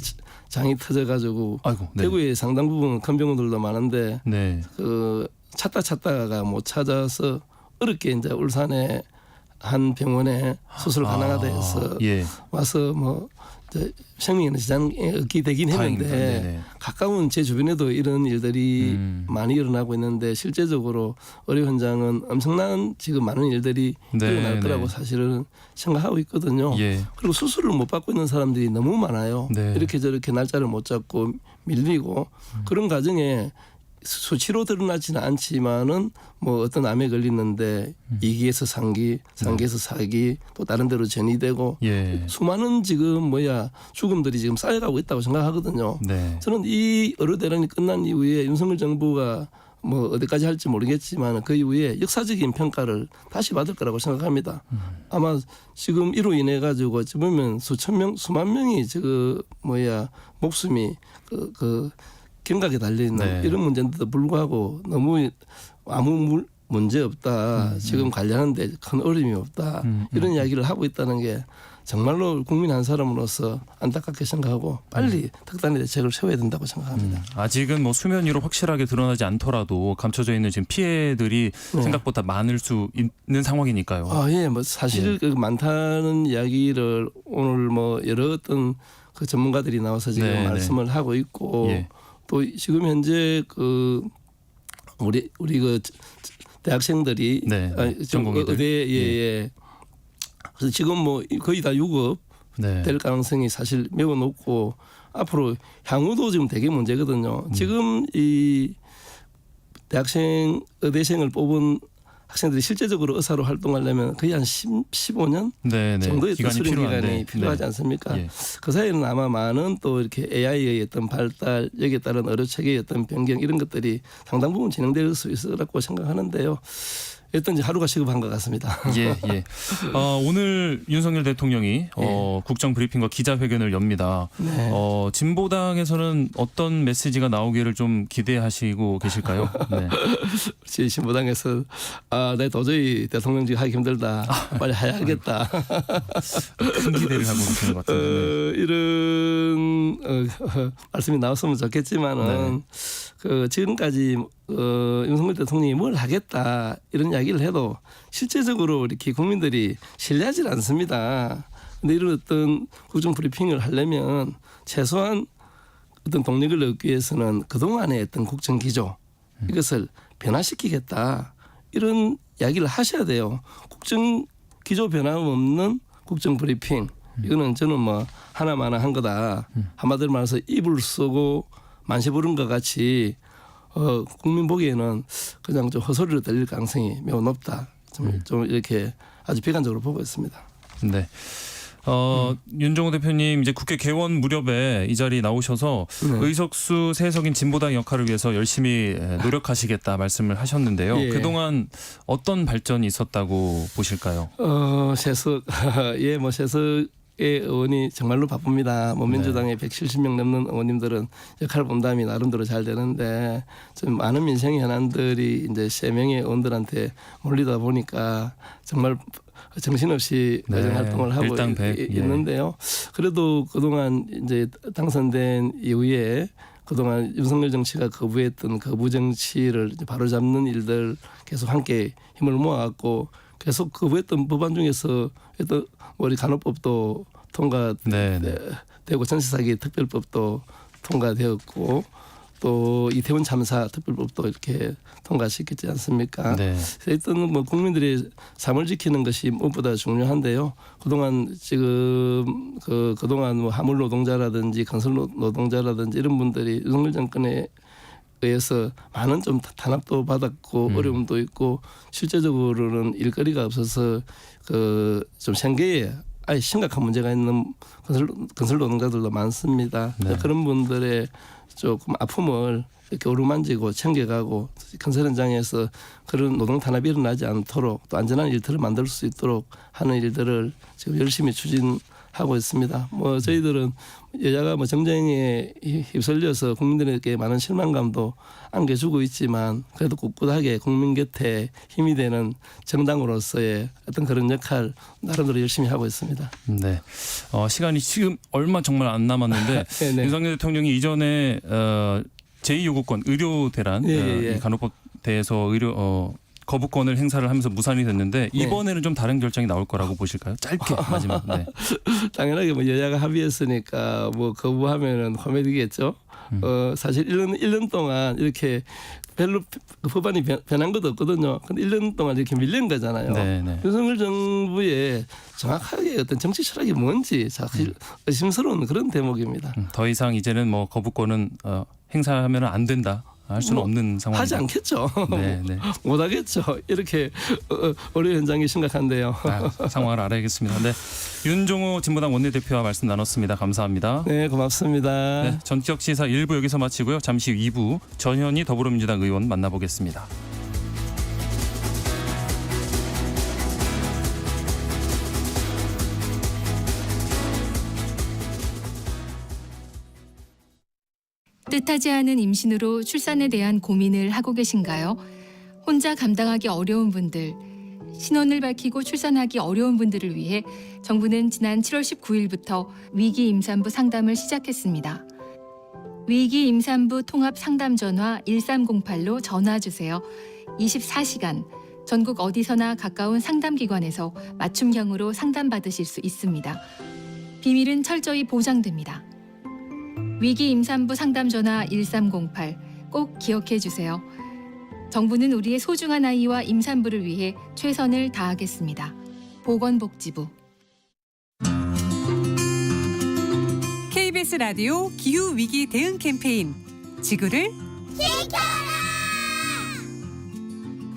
장이 터져가지고 아이고, 네. 대구에 상당 부분 큰 병원들도 많은데 네. 그 찾다가 못 찾아서 어렵게 이제 울산에 한 병원에 수술 가능하다 해서 예. 와서 뭐 이제 생명에는 지장이 없게 되긴 다행입니다. 했는데 네네. 가까운 제 주변에도 이런 일들이 많이 일어나고 있는데 실제적으로 의료 현장은 엄청난 지금 많은 일들이 네, 일어날 거라고 네. 사실은 생각하고 있거든요. 예. 그리고 수술을 못 받고 있는 사람들이 너무 많아요. 네. 이렇게 저렇게 날짜를 못 잡고 밀리고 그런 과정에 수치로 드러나지는 않지만은 뭐 어떤 암에 걸리는데 2기에서 3기, 3기에서 4기 또 다른 데로 전이되고 예. 수많은 지금 죽음들이 지금 쌓여가고 있다고 생각하거든요. 네. 저는 이 의료 대란이 끝난 이후에 윤석열 정부가 뭐 어디까지 할지 모르겠지만 그 이후에 역사적인 평가를 다시 받을 거라고 생각합니다. 아마 지금 이로 인해 가지고 어찌 보면 수만 명이 목숨이 그 경각에 달려 있는 네. 이런 문제인데도 불구하고 너무 아무 문제 없다. 지금 관리하는데 큰 어려움이 없다. 이런 이야기를 하고 있다는 게 정말로 국민 한 사람으로서 안타깝게 생각하고 빨리 특단의 대책을 세워야 된다고 생각합니다. 아직은 뭐 수면 위로 확실하게 드러나지 않더라도 감춰져 있는 지금 피해들이 네. 생각보다 많을 수 있는 상황이니까요. 예, 뭐 사실 그 많다는 이야기를 오늘 뭐 여러 어떤 그 전문가들이 나와서 지금 네, 말씀을 하고 있고 예. 또 지금 현재 그 우리 그 대학생들이 네, 네. 전공의들. 의대 그래서 지금 뭐 거의 다 유급 네. 될 가능성이 사실 매우 높고 앞으로 향후도 지금 되게 문제거든요. 지금 이 대학생 의대생을 뽑은 학생들이 실제적으로 의사로 활동하려면 거의 한 15년 네, 네. 정도의 기간이 수련 기간이 필요한데. 필요하지 네. 않습니까? 예. 그 사이에는 아마 많은 또 이렇게 AI의 어떤 발달, 여기에 따른 의료 체계의 어떤 변경 이런 것들이 상당 부분 진행될 수 있을 거라고 생각하는데요. 일단 이제 하루가 시급한 것 같습니다. 예, 예. 오늘 윤석열 대통령이 국정 브리핑과 기자회견을 엽니다. 네. 진보당에서는 어떤 메시지가 나오기를 좀 기대하시고 계실까요? 네. 제 신보당에서 내 도저히 대통령직 하기 힘들다. 빨리 해야겠다. 큰 기대를 하고 계시는 것 같은데. 이런 말씀이 나왔으면 좋겠지만은 그 지금까지 윤석열 대통령이 뭘 하겠다 이런 이야기를 해도 실제적으로 이렇게 국민들이 신뢰하지 않습니다. 근데 이런 어떤 국정 브리핑을 하려면 최소한 어떤 동력을 얻기 위해서는 그동안의 어떤 국정 기조 이것을 변화시키겠다 이런 이야기를 하셔야 돼요. 국정 기조 변함없는 국정 브리핑 이거는 저는 뭐 하나마나 한 거다. 한마디로 말해서 입을 쓰고 만세 부른 것 같이 국민 보기에는 그냥 좀 헛소리로 들릴 가능성이 매우 높다. 좀 이렇게 아주 비관적으로 보고 있습니다. 네. 윤종호 대표님 이제 국회 개원 무렵에 이 자리에 나오셔서 의석수 세석인 진보당 역할을 위해서 열심히 노력하시겠다 말씀을 하셨는데요. 예. 그동안 어떤 발전이 있었다고 보실까요? 세석 뭐 세석의 의원이 정말로 바쁩니다. 뭐 민주당의 170명 넘는 의원님들은 역할 분담이 나름대로 잘 되는데 좀 많은 민생 현안들이 이제 3명의 의원들한테 몰리다 보니까 정말 정신없이 의정 활동을 하고 있는데요. 그래도 그동안 이제 당선된 이후에 그동안 윤석열 정치가 거부했던 거부 정치를 바로잡는 일들 계속 함께 힘을 모아갖고 계속 거부했던 법안 중에서 또 우리 간호법도 통과되고 전세사기 특별법도 통과되었고 또 이태원 참사 특별법도 이렇게 통과시켰지 않습니까? 네. 일단 뭐 국민들의 삶을 지키는 것이 무엇보다 중요한데요. 그동안 지금 그동안 뭐 화물 노동자라든지 건설 노동자라든지 이런 분들이 윤석열 정권에 의해서 많은 좀 탄압도 받았고 어려움도 있고 실제적으로는 일거리가 없어서 좀 생계에 아예 심각한 문제가 있는 건설 노동자들도 많습니다. 네. 그런 분들의 조금 아픔을 이렇게 어루만지고 챙겨가고 건설 현장에서 그런 노동 탄압이 일어나지 않도록 또 안전한 일터를 만들 수 있도록 하는 일들을 지금 열심히 추진하고 하고 있습니다. 뭐 저희들은 여야가 뭐 정쟁에 휩쓸려서 국민들에게 많은 실망감도 안겨주고 있지만 그래도 꿋꿋하게 국민 곁에 힘이 되는 정당으로서의 어떤 그런 역할 나름대로 열심히 하고 있습니다. 네. 시간이 지금 얼마 정말 안 남았는데 네네. 윤석열 대통령이 이전에 제2요구권 의료 대란 예. 이 간호법대에서 의료 거부권을 행사를 하면서 무산이 됐는데 이번에는 좀 다른 결정이 나올 거라고 보실까요? 짧게 마지막. 네. 당연하게 뭐 여야가 합의했으니까 뭐 거부하면은 코미디겠죠. 사실 1년 동안 이렇게 별로 법안이 변한 것도 없거든요. 근데 1년 동안 이렇게 밀린 거잖아요. 네. 윤석열 정부의 정확하게 어떤 정치 철학이 뭔지 사실 의심스러운 그런 대목입니다. 더 이상 이제는 뭐 거부권은 행사하면 안 된다. 할 수는 뭐 없는 상황입니다. 하지 않겠죠. 네. 못하겠죠. 이렇게 의료 현장이 심각한데요. 상황을 알아야겠습니다. 네. 윤종호 진보당 원내대표와 말씀 나눴습니다. 감사합니다. 네, 고맙습니다. 네, 전격 시사 1부 여기서 마치고요. 잠시 후 2부 전현희 더불어민주당 의원 만나보겠습니다. 뜻하지 않은 임신으로 출산에 대한 고민을 하고 계신가요? 혼자 감당하기 어려운 분들, 신원을 밝히고 출산하기 어려운 분들을 위해 정부는 지난 7월 19일부터 위기 임산부 상담을 시작했습니다. 위기 임산부 통합 상담 전화 1308로 전화 주세요. 24시간 전국 어디서나 가까운 상담기관에서 맞춤형으로 상담받으실 수 있습니다. 비밀은 철저히 보장됩니다. 위기 임산부 상담 전화 1308 꼭 기억해 주세요. 정부는 우리의 소중한 아이와 임산부를 위해 최선을 다하겠습니다. 보건복지부. KBS 라디오 기후위기 대응 캠페인 지구를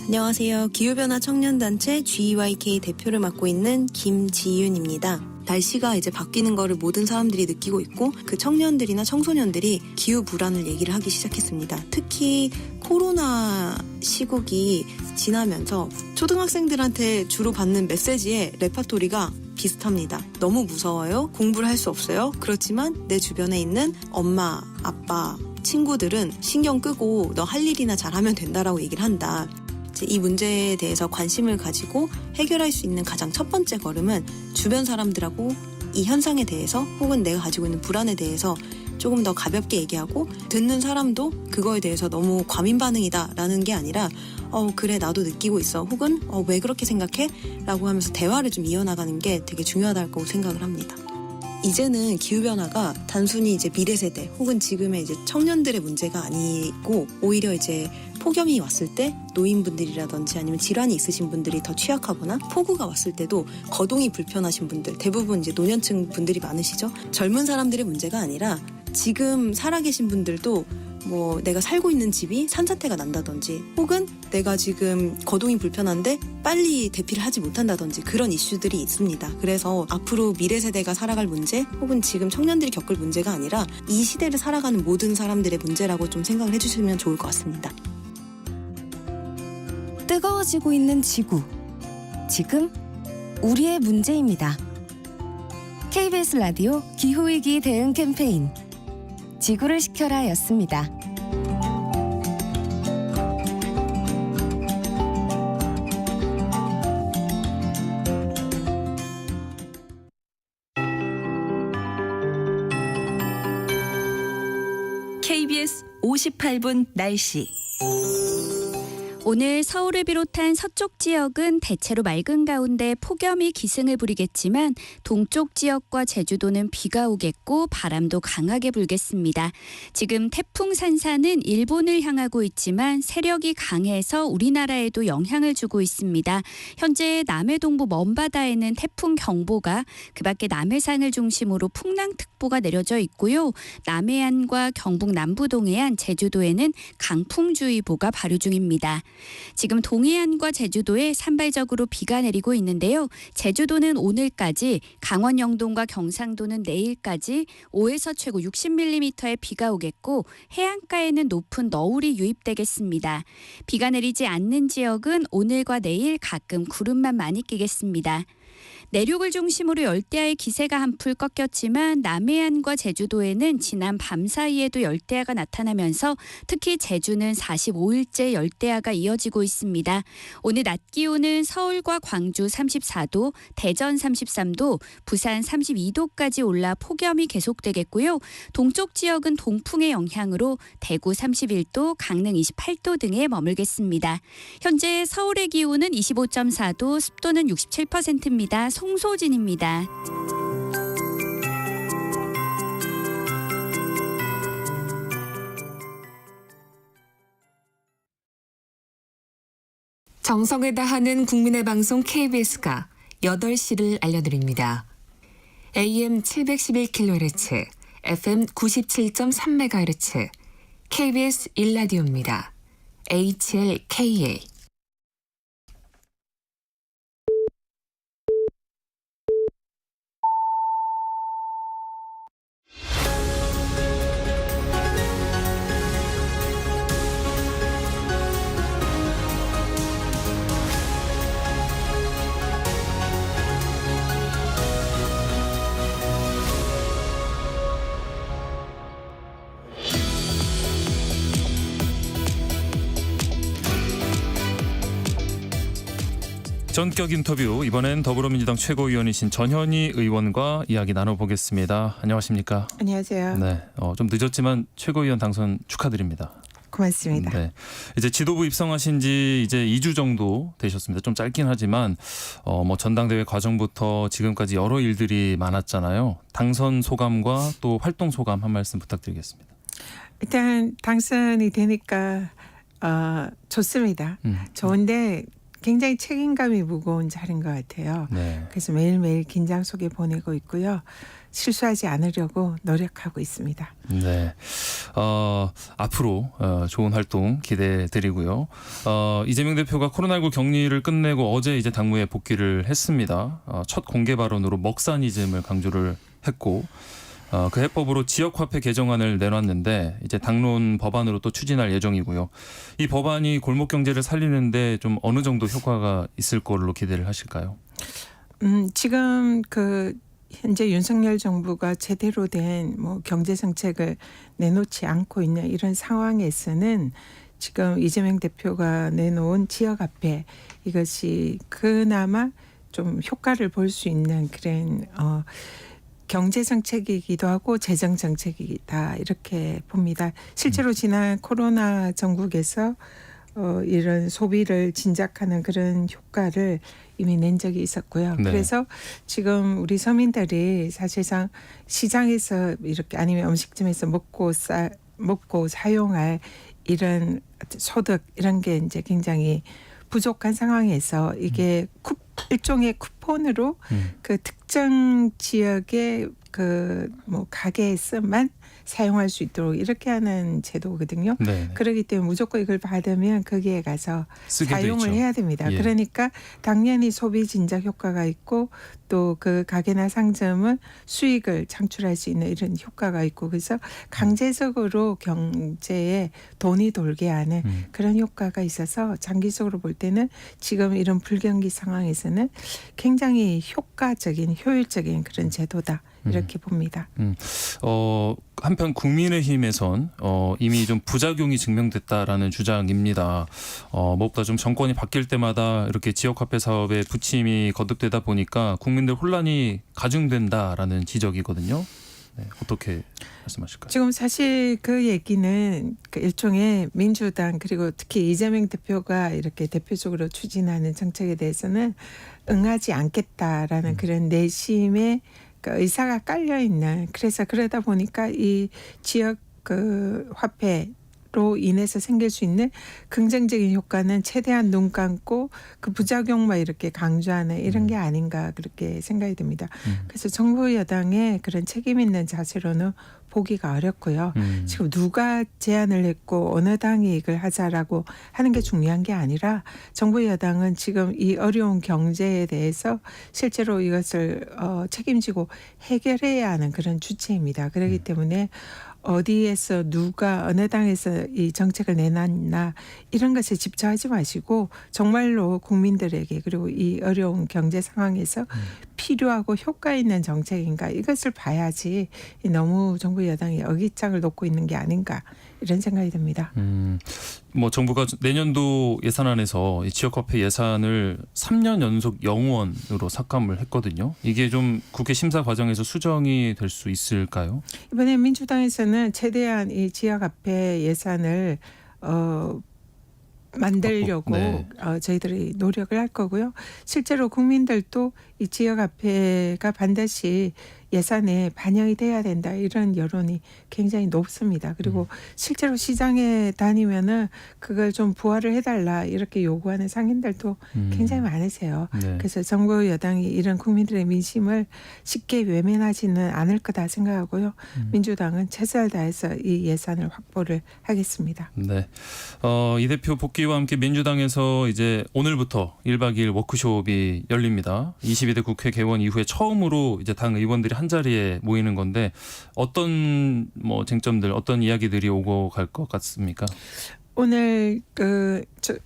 안녕하세요. 기후변화 청년단체 GYK 대표를 맡고 있는 김지윤입니다. 날씨가 이제 바뀌는 거를 모든 사람들이 느끼고 있고 그 청년들이나 청소년들이 기후 불안을 얘기를 하기 시작했습니다. 특히 코로나 시국이 지나면서 초등학생들한테 주로 받는 메시지의 레파토리가 비슷합니다. 너무 무서워요. 공부를 할 수 없어요. 그렇지만 내 주변에 있는 엄마, 아빠, 친구들은 신경 끄고 너 할 일이나 잘하면 된다라고 얘기를 한다. 이 문제에 대해서 관심을 가지고 해결할 수 있는 가장 첫 번째 걸음은 주변 사람들하고 이 현상에 대해서 혹은 내가 가지고 있는 불안에 대해서 조금 더 가볍게 얘기하고 듣는 사람도 그거에 대해서 너무 과민 반응이다라는 게 아니라 그래 나도 느끼고 있어 혹은 왜 그렇게 생각해? 라고 하면서 대화를 좀 이어나가는 게 되게 중요하다고 생각을 합니다. 이제는 기후변화가 단순히 이제 미래 세대 혹은 지금의 이제 청년들의 문제가 아니고 오히려 이제 폭염이 왔을 때 노인분들이라든지 아니면 질환이 있으신 분들이 더 취약하거나 폭우가 왔을 때도 거동이 불편하신 분들 대부분 이제 노년층 분들이 많으시죠. 젊은 사람들의 문제가 아니라 지금 살아계신 분들도 뭐 내가 살고 있는 집이 산사태가 난다든지 혹은 내가 지금 거동이 불편한데 빨리 대피를 하지 못한다든지 그런 이슈들이 있습니다. 그래서 앞으로 미래 세대가 살아갈 문제 혹은 지금 청년들이 겪을 문제가 아니라 이 시대를 살아가는 모든 사람들의 문제라고 좀 생각을 해주시면 좋을 것 같습니다. 뜨거워지고 있는 지구. 지금 우리의 문제입니다. KBS 라디오 기후위기 대응 캠페인 지구를 지켜라 였습니다. KBS 58분 날씨. 오늘 서울을 비롯한 서쪽 지역은 대체로 맑은 가운데 폭염이 기승을 부리겠지만 동쪽 지역과 제주도는 비가 오겠고 바람도 강하게 불겠습니다. 지금 태풍 산사는 일본을 향하고 있지만 세력이 강해서 우리나라에도 영향을 주고 있습니다. 현재 남해 동부 먼바다에는 태풍 경보가 그밖에 남해상을 중심으로 풍랑특보가 내려져 있고요. 남해안과 경북 남부 동해안, 제주도에는 강풍주의보가 발효 중입니다. 지금 동해안과 제주도에 산발적으로 비가 내리고 있는데요. 제주도는 오늘까지, 강원 영동과 경상도는 내일까지 5에서 최고 60mm의 비가 오겠고 해안가에는 높은 너울이 유입되겠습니다. 비가 내리지 않는 지역은 오늘과 내일 가끔 구름만 많이 끼겠습니다. 내륙을 중심으로 열대야의 기세가 한풀 꺾였지만 남해안과 제주도에는 지난 밤 사이에도 열대야가 나타나면서 특히 제주는 45일째 열대야가 이어지고 있습니다. 오늘 낮 기온은 서울과 광주 34도, 대전 33도, 부산 32도까지 올라 폭염이 계속되겠고요. 동쪽 지역은 동풍의 영향으로 대구 31도, 강릉 28도 등에 머물겠습니다. 현재 서울의 기온은 25.4도, 습도는 67%입니다. 송소진입니다. 정성을 다하는 국민의 방송 KBS가 8시를 알려드립니다. AM 711kHz, FM 97.3MHz, KBS 1라디오입니다. HLKA. 전격 인터뷰, 이번엔 더불어민주당 최고위원이신 전현희 의원과 이야기 나눠보겠습니다. 안녕하십니까? 안녕하세요. 네, 좀 늦었지만 최고위원 당선 축하드립니다. 고맙습니다. 네, 이제 지도부 입성하신 지 이제 2주 정도 되셨습니다. 좀 짧긴 하지만 뭐 전당대회 과정부터 지금까지 여러 일들이 많았잖아요. 당선 소감과 또 활동 소감 한 말씀 부탁드리겠습니다. 일단 당선이 되니까 좋습니다. 좋은데 굉장히 책임감이 무거운 자리인 것 같아요. 네. 그래서 매일매일 긴장 속에 보내고 있고요. 실수하지 않으려고 노력하고 있습니다. 네, 앞으로 좋은 활동 기대해 드리고요. 이재명 대표가 코로나19 격리를 끝내고 어제 이제 당무에 복귀를 했습니다. 첫 공개 발언으로 먹사니즘을 강조를 했고, 그 해법으로 지역화폐 개정안을 내놨는데 이제 당론 법안으로 또 추진할 예정이고요. 이 법안이 골목 경제를 살리는데 좀 어느 정도 효과가 있을 걸로 기대를 하실까요? 지금 현재 윤석열 정부가 제대로 된 뭐 경제 정책을 내놓지 않고 있는 이런 상황에서는 지금 이재명 대표가 내놓은 지역화폐, 이것이 그나마 좀 효과를 볼 수 있는 그런 경제 정책이기도 하고 재정 정책이다, 이렇게 봅니다. 실제로 지난 코로나 전국에서 이런 소비를 진작하는 그런 효과를 이미 낸 적이 있었고요. 네. 그래서 지금 우리 서민들이 사실상 시장에서 이렇게 아니면 음식점에서 먹고 사용할 이런 소득, 이런 게 이제 굉장히 부족한 상황에서 이게 일종의 쿠폰으로 그 특정 지역의 뭐 가게에서만 사용할 수 있도록 이렇게 하는 제도거든요. 네. 그렇기 때문에 무조건 이걸 받으면 거기에 가서 쓰게 사용을 돼 있죠. 해야 됩니다. 예. 그러니까 당연히 소비 진작 효과가 있고 또 그 가게나 상점은 수익을 창출할 수 있는 이런 효과가 있고, 그래서 강제적으로 경제에 돈이 돌게 하는 그런 효과가 있어서 장기적으로 볼 때는 지금 이런 불경기 상황에서는 굉장히 효과적인 효율적인 그런 제도다, 이렇게 봅니다. 한편 국민의힘에선 이미 좀 부작용이 증명됐다라는 주장입니다. 무엇보다 좀 정권이 바뀔 때마다 이렇게 지역화폐 사업에 부침이 거듭되다 보니까 국민들 혼란이 가중된다라는 지적이거든요. 네, 어떻게 말씀하실까요? 지금 사실 그 얘기는 그 일종의 민주당 그리고 특히 이재명 대표가 이렇게 대표적으로 추진하는 정책에 대해서는 응하지 않겠다라는 그런 내심의 의사가 깔려 있는, 그래서 그러다 보니까 이 지역 화폐로 인해서 생길 수 있는 긍정적인 효과는 최대한 눈 감고 그 부작용만 이렇게 강조하는 이런 게 아닌가, 그렇게 생각이 듭니다. 그래서 정부 여당의 그런 책임 있는 자세로는 보기가 어렵고요. 지금 누가 제안을 했고 어느 당이 이걸 하자라고 하는 게 중요한 게 아니라 정부 여당은 지금 이 어려운 경제에 대해서 실제로 이것을 책임지고 해결해야 하는 그런 주체입니다. 그렇기 때문에 어디에서 누가 어느 당에서 이 정책을 내놨나 이런 것에 집착하지 마시고 정말로 국민들에게 그리고 이 어려운 경제 상황에서 필요하고 효과 있는 정책인가 이것을 봐야지 너무 정부 여당이 어깃장을 놓고 있는 게 아닌가 이런 생각이 듭니다. 뭐 정부가 내년도 예산안에서 이 지역화폐 예산을 3년 연속 0원으로 삭감을 했거든요. 이게 좀 국회 심사 과정에서 수정이 될 수 있을까요? 이번에 민주당에서는 최대한 이 지역화폐 예산을 만들려고 네. 저희들이 노력을 할 거고요. 실제로 국민들도 이 지역화폐가 반드시 예산에 반영이 돼야 된다 이런 여론이 굉장히 높습니다. 그리고 실제로 시장에 다니면은 그걸 좀 부활을 해달라 이렇게 요구하는 상인들도 굉장히 많으세요. 네. 그래서 정부 여당이 이런 국민들의 민심을 쉽게 외면하지는 않을 거다 생각하고요. 민주당은 최선을 다해서 이 예산을 확보를 하겠습니다. 네. 이 대표 복귀와 함께 민주당에서 이제 오늘부터 1박 2일 워크숍이 열립니다. 22대 국회 개원 이후에 처음으로 이제 당 의원들이 한 자리에 모이는 건데 어떤 뭐 쟁점들, 어떤 이야기들이 오고 갈 것 같습니까? 오늘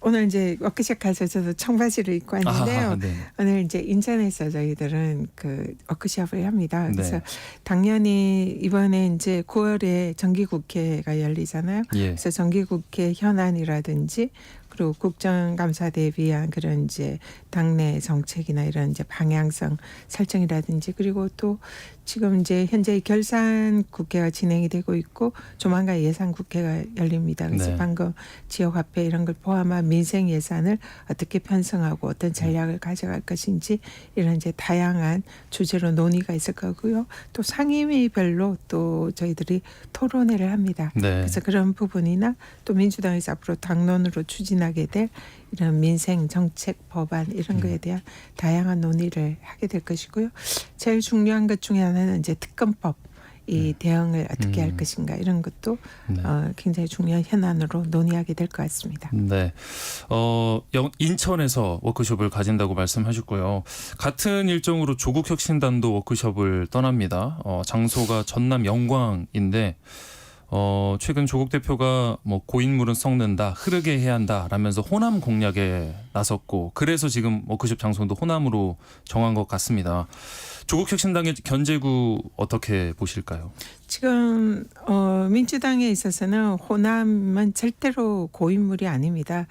오늘 이제 워크숍 가서 저도 청바지를 입고 왔는데요. 네. 오늘 이제 인천에서 저희들은 그 워크숍을 합니다. 그래서 네. 당연히 이번에 이제 9월에 정기국회가 열리잖아요. 예. 그래서 정기국회 현안이라든지 그리고 국정감사 대비한 그런 이제 당내 정책이나 이런 이제 방향성 설정이라든지 그리고 또 지금 이제 현재 결산 국회가 진행이 되고 있고 조만간 예산 국회가 열립니다. 그래서 네. 방금 지역화폐 이런 걸 포함한 민생 예산을 어떻게 편성하고 어떤 전략을 가져갈 것인지 이런 이제 다양한 주제로 논의가 있을 거고요. 또 상임위별로 또 저희들이 토론회를 합니다. 네. 그래서 그런 부분이나 또 민주당에서 앞으로 당론으로 추진하게 될 이런 민생 정책 법안 이런 거에 대한 다양한 논의를 하게 될 것이고요. 제일 중요한 것 중에 하나는 이제 특검법 이 대응을 어떻게 할 것인가 이런 것도 네. 굉장히 중요한 현안으로 논의하게 될 것 같습니다. 네. 인천에서 워크숍을 가진다고 말씀하셨고요. 같은 일정으로 조국혁신단도 워크숍을 떠납니다. 장소가 전남 영광인데 최근 조국 대표가 뭐 고인물은 썩는다, 흐르게 해야 한다라면서 호남 공략에 나섰고 그래서 지금 워크숍 장소도 호남으로 정한 것 같습니다. 조국혁신당의 견제구 어떻게 보실까요? 지금 민주당에 있어서는 호남은 절대로 고인물이 아닙니다.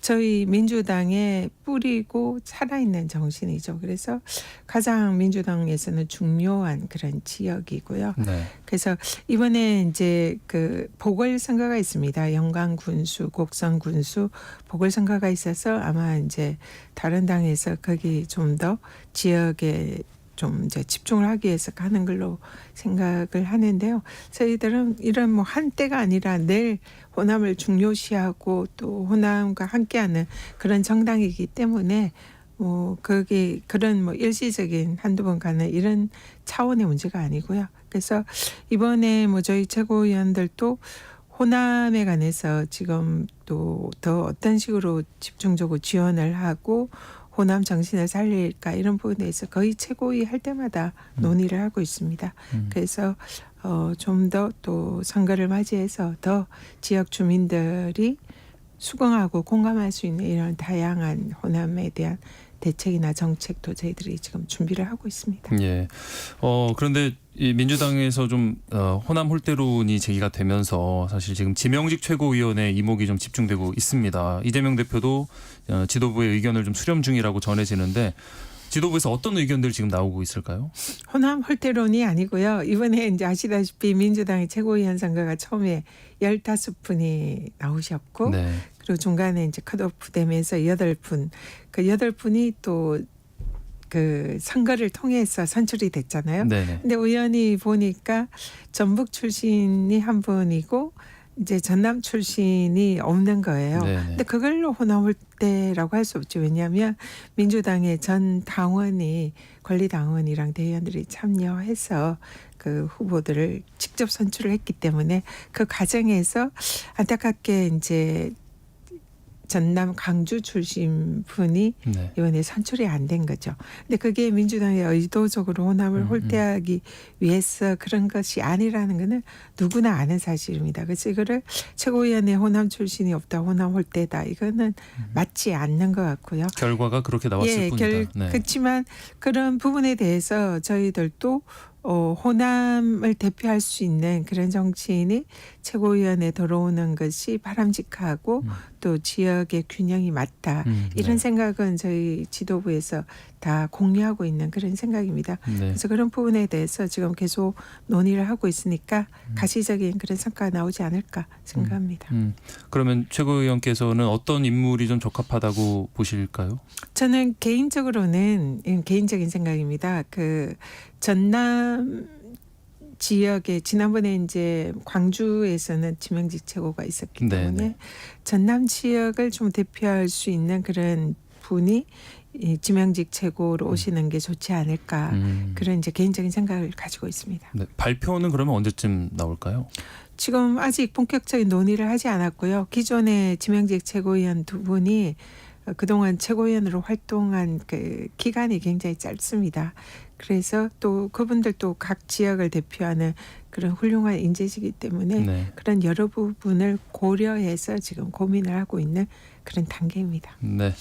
저희 민주당의 뿌리고 살아있는 정신이죠. 그래서 가장 민주당에서는 중요한 그런 지역이고요. 네. 그래서 이번에 이제 그 보궐선거가 있습니다. 영광 군수, 곡성 군수 보궐선거가 있어서 아마 이제 다른 당에서 거기 좀 더 지역에 좀 이제 집중을 하기 위해서 가는 걸로 생각을 하는데요. 저희들은 이런 뭐 한때가 아니라 늘 호남을 중요시하고 또 호남과 함께하는 그런 정당이기 때문에 뭐 거기 그런 뭐 일시적인 한두 번 가는 이런 차원의 문제가 아니고요. 그래서 이번에 뭐 저희 최고위원들도 호남에 관해서 지금 또 더 어떤 식으로 집중적으로 지원을 하고 호남 정신을 살릴까 이런 부분에서 거의 최고위 할 때마다 논의를 하고 있습니다. 그래서 좀 더 또 선거를 맞이해서 더 지역 주민들이 수긍하고 공감할 수 있는 이런 다양한 호남에 대한 대책이나 정책도 저희들이 지금 준비를 하고 있습니다. 예. 그런데 이 민주당에서 좀 호남 홀대론이 제기가 되면서 사실 지금 지명직 최고위원회 이목이 좀 집중되고 있습니다. 이재명 대표도 지도부의 의견을 좀 수렴 중이라고 전해지는데 지도부에서 어떤 의견들 지금 나오고 있을까요? 호남 홀대론이 아니고요. 이번에 이제 아시다시피 민주당의 최고위원 선거가 처음에 15분이 나오셨고 네. 그리고 중간에 이제 컷오프 되면서 8분. 그 8분이 또 그 선거를 통해서 선출이 됐잖아요. 네네. 근데 우연히 보니까 전북 출신이 한 분이고 이제 전남 출신이 없는 거예요. 네네. 근데 그걸로 호남을 때라고 할 수 없죠. 왜냐하면 민주당의 전 당원이 권리당원이랑 대의원들이 참여해서 그 후보들을 직접 선출을 했기 때문에 그 과정에서 안타깝게 이제 전남 광주 출신 분이 네. 이번에 선출이 안 된 거죠. 근데 그게 민주당이 의도적으로 호남을 홀대하기 위해서 그런 것이 아니라는 거는 누구나 아는 사실입니다. 그래서 이거를 최고위원회 호남 출신이 없다, 호남 홀대다, 이거는 맞지 않는 것 같고요. 결과가 그렇게 나왔을 뿐이다. 네. 그렇지만 그런 부분에 대해서 저희들도 호남을 대표할 수 있는 그런 정치인이 최고위원회에 들어오는 것이 바람직하고 또 지역의 균형이 맞다. 이런 네. 생각은 저희 지도부에서 다 공유하고 있는 그런 생각입니다. 네. 그래서 그런 부분에 대해서 지금 계속 논의를 하고 있으니까 가시적인 그런 성과가 나오지 않을까 생각합니다. 그러면 최고위원께서는 어떤 인물이 좀 적합하다고 보실까요? 저는 개인적으로는 개인적인 생각입니다. 그 전남 지역에 지난번에 이제 광주에서는 지명직 최고가 있었기 때문에 네네. 전남 지역을 좀 대표할 수 있는 그런 분이 이 지명직 최고로 오시는 게 좋지 않을까 그런 이제 개인적인 생각을 가지고 있습니다. 네. 발표는 그러면 언제쯤 나올까요? 지금 아직 본격적인 논의를 하지 않았고요. 기존의 지명직 최고위원 두 분이 그동안 최고위원으로 활동한 그 기간이 굉장히 짧습니다. 그래서 또 그분들도 각 지역을 대표하는 그런 훌륭한 인재시기 때문에 네. 그런 여러 부분을 고려해서 지금 고민을 하고 있는 그런 단계입니다. 네.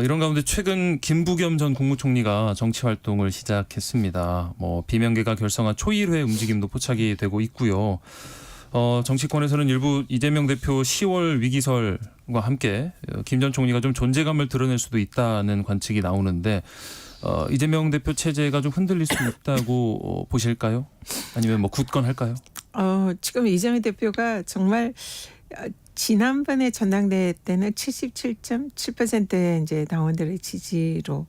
이런 가운데 최근 김부겸 전 국무총리가 정치 활동을 시작했습니다. 비명계가 결성한 초일회 움직임도 포착이 되고 있고요. 정치권에서는 일부 이재명 대표 10월 위기설과 함께 김 전 총리가 좀 존재감을 드러낼 수도 있다는 관측이 나오는데 이재명 대표 체제가 좀 흔들릴 수 있다고 보실까요? 아니면 굳건할까요? 지금 이재명 대표가 정말 지난번에 전당대회 때는 77.7%의 이제 당원들의 지지로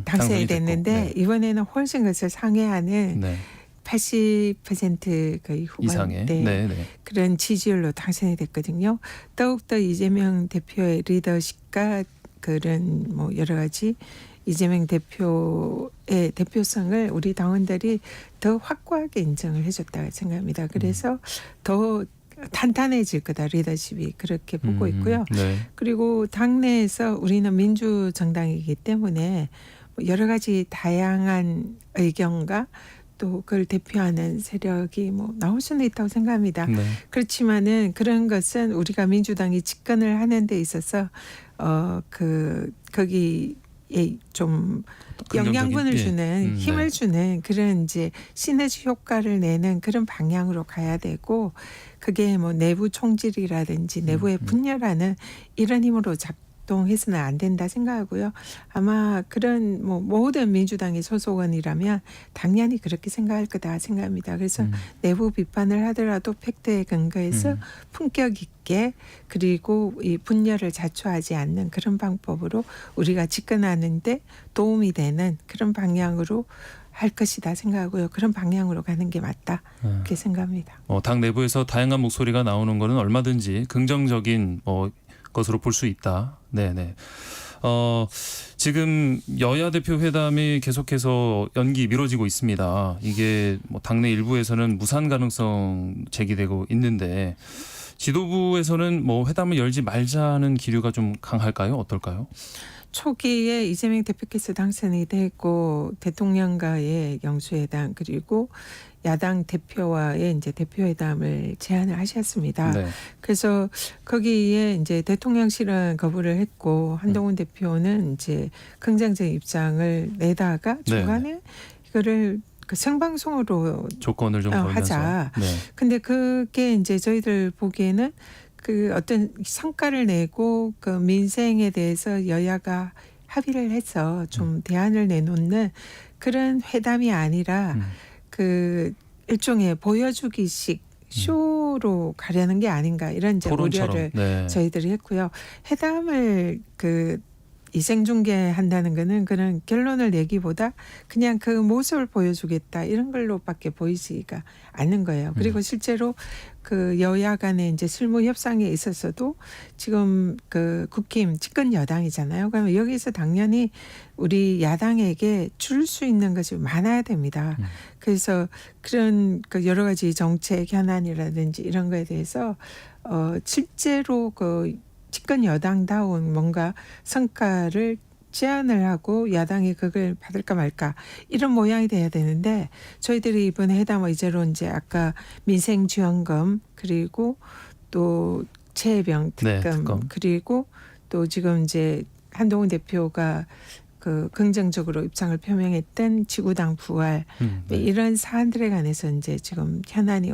당선이 됐는데 네. 이번에는 훨씬 그것을 상회하는 네. 80% 거의 이상의 후반대 네, 네. 그런 지지율로 당선이 됐거든요. 더욱더 이재명 대표의 리더십과 그런 여러 가지 이재명 대표의 대표성을 우리 당원들이 더 확고하게 인정을 해줬다고 생각합니다. 그래서 더 탄탄해질 거다, 리더십이 그렇게 보고 있고요. 네. 그리고 당내에서 우리는 민주정당이기 때문에 여러 가지 다양한 의견과 또 그걸 대표하는 세력이 나올 수는 있다고 생각합니다. 네. 그렇지만은 그런 것은 우리가 민주당이 집권을 하는 데 있어서 거기에 좀 영양분을 주는 힘을 주는 그런 이제 시너지 효과를 내는 그런 방향으로 가야 되고 그게 내부 총질이라든지 내부의 분열하는 이런 힘으로 작동해서는 안 된다 생각하고요. 아마 그런 모든 민주당의 소속원이라면 당연히 그렇게 생각할 거다 생각합니다. 그래서 내부 비판을 하더라도 팩트에 근거해서 품격 있게 그리고 이 분열을 자초하지 않는 그런 방법으로 우리가 집권하는데 도움이 되는 그런 방향으로 할 것이다 생각하고요. 그런 방향으로 가는 게 맞다 그렇게 생각합니다. 당 내부에서 다양한 목소리가 나오는 것은 얼마든지 긍정적인 것으로 볼 수 있다. 네네. 지금 여야 대표 회담이 계속해서 연기 미뤄지고 있습니다. 이게 당내 일부에서는 무산 가능성 제기되고 있는데 지도부에서는 회담을 열지 말자는 기류가 좀 강할까요? 어떨까요? 초기에 이재명 대표께서 당선이 됐고 대통령과의 영수회담 그리고 야당 대표와의 이제 대표회담을 제안을 하셨습니다. 네. 그래서 거기에 이제 대통령실은 거부를 했고 한동훈 대표는 이제 긍정적 입장을 내다가 중간에 이거를 생방송으로 조건을 좀 걸면서 하자. 네. 근데 그게 이제 저희들 보기에는 그 어떤 성과를 내고 그 민생에 대해서 여야가 합의를 해서 좀 대안을 내놓는 그런 회담이 아니라 그 일종의 보여주기식 쇼로 가려는 게 아닌가 이런 이제 우려를 저희들이 했고요. 회담을 이생중계한다는 거는 그런 결론을 내기보다 그냥 그 모습을 보여주겠다 이런 걸로밖에 보이지가 않는 거예요. 그리고 실제로 그 여야 간의 이제 실무 협상에 있어서도 지금 그 국힘 집권 여당이잖아요. 그러면 여기서 당연히 우리 야당에게 줄 수 있는 것이 많아야 됩니다. 그래서 그런 그 여러 가지 정책 현안이라든지 이런 거에 대해서 실제로 집권 여당다운 뭔가 성과를 제안을 하고 야당이 그걸 받을까 말까 이런 모양이 돼야 되는데 저희들이 이번에 회담 의제로 이제 아까 민생지원금 그리고 또 최혜병 네, 특검, 특검. 그리고 또 지금 이제 한동훈 대표가 그 긍정적으로 입장을 표명했던 지구당 부활 네. 이런 사안들에 관해서 이제 지금 현안이